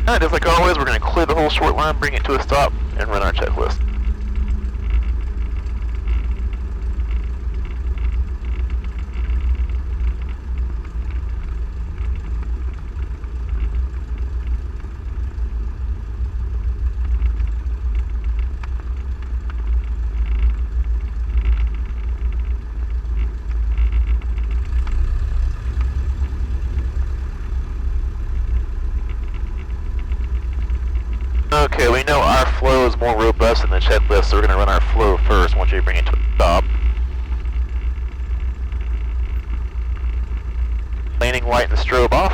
Alright, just like always, we're going to clear the whole short line, bring it to a stop, and run our checklist. Okay, we know our flow is more robust than the checklist, so we're going to run our flow first once you bring it to a stop. Landing light and strobe off.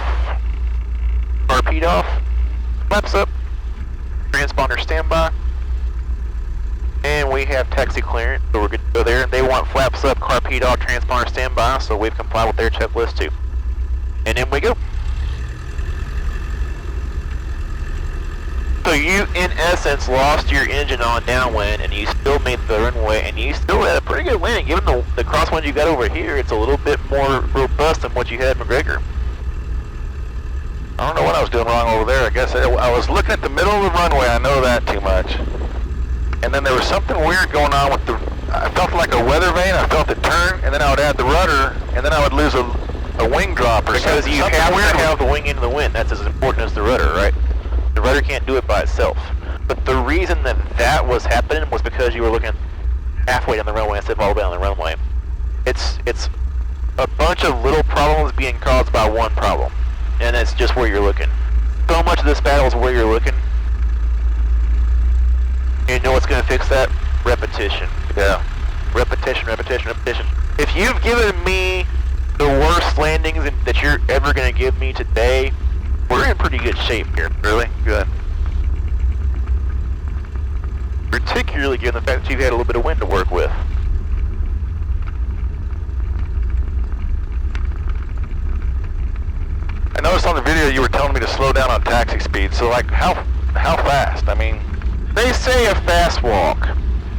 RP'd off. Flaps up. Transponder standby. And we have taxi clearance, so we're good to go there. They want flaps up, carped off, transponder standby, so we've complied with their checklist too. And in we go. So you, in essence, lost your engine on downwind, and you still made the runway, and you still had a pretty good landing. Given the crosswind you got over here, it's a little bit more robust than what you had in McGregor. I don't know what I was doing wrong over there. I guess I was looking at the middle of the runway. I know that too much. And then there was something weird going on with the... I felt like a weather vane. I felt it turn, and then I would add the rudder, and then I would lose a wing drop or Because something. you Something have weird to have the wing into the wind. That's as important as the rudder, right? The rudder can't do it by itself. But the reason that was happening was because you were looking halfway down the runway instead of all the way down the runway. It's a bunch of little problems being caused by one problem. And it's just where you're looking. So much of this battle is where you're looking. You know what's going to fix that? Repetition. Yeah. Repetition, repetition, repetition. If you've given me the worst landings that you're ever going to give me today, we're in pretty good shape here. Really? Good. Particularly given the fact that you've had a little bit of wind to work with. I noticed on the video you were telling me to slow down on taxi speed. So like, how fast? I mean, They say a fast walk.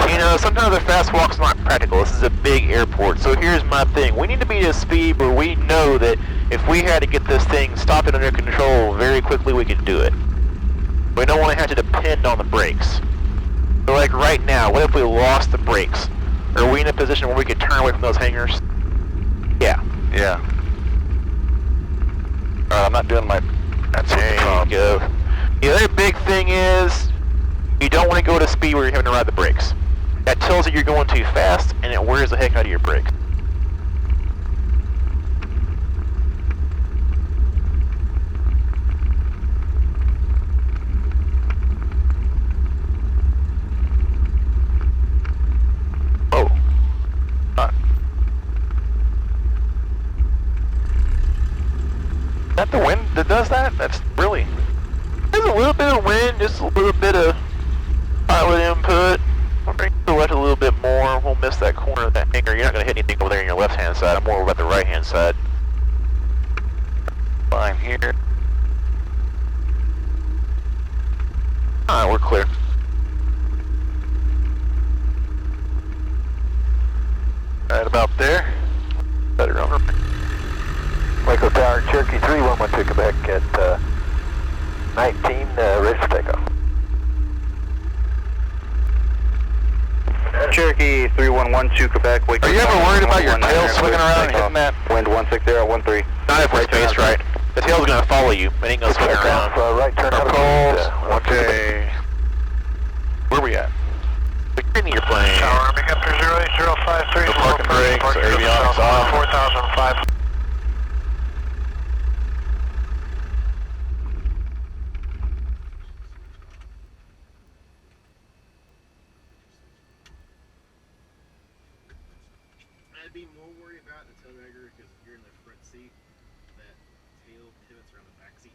You know, sometimes a fast walk's not practical. This is a big airport. So here's my thing. We need to be at a speed where we know that if we had to get this thing, stop it under control very quickly, we can do it. We don't want to have to depend on the brakes. So like right now, what if we lost the brakes? Are we in a position where we could turn away from those hangars? Yeah. yeah. I'm not doing my... That's There you go. The other big thing is you don't want to go at a speed where you're having to ride the brakes. That tells you you're going too fast, and it wears the heck out of your brakes. Oh. Is that the wind that does that? That's really... There's a little bit of wind, just a little bit of pilot input. We'll bring the left a little bit more. We'll miss that corner of that hangar. You're not going to hit anything over there on your left-hand side. I'm more about the right-hand side. Fine here. Alright, we're clear. about there. Better over. Waco Tower, Cherokee 3112 Quebec at 19, ready for takeoff. Cherokee 3112 Quebec, Waco. Are you ever worried about your tail swinging around and hitting that? Wind 16013. Not if we're spaced right. The tail's gonna follow you. It ain't gonna swing around. Right turn out of Cold. Okay. Where we at? But you're in your plane. Tower, Army Captain 08053. No parking brakes, avionics off. 4005. I'd be more worried about the tail dragger because if you're in the front seat, that tail pivots around the back seat.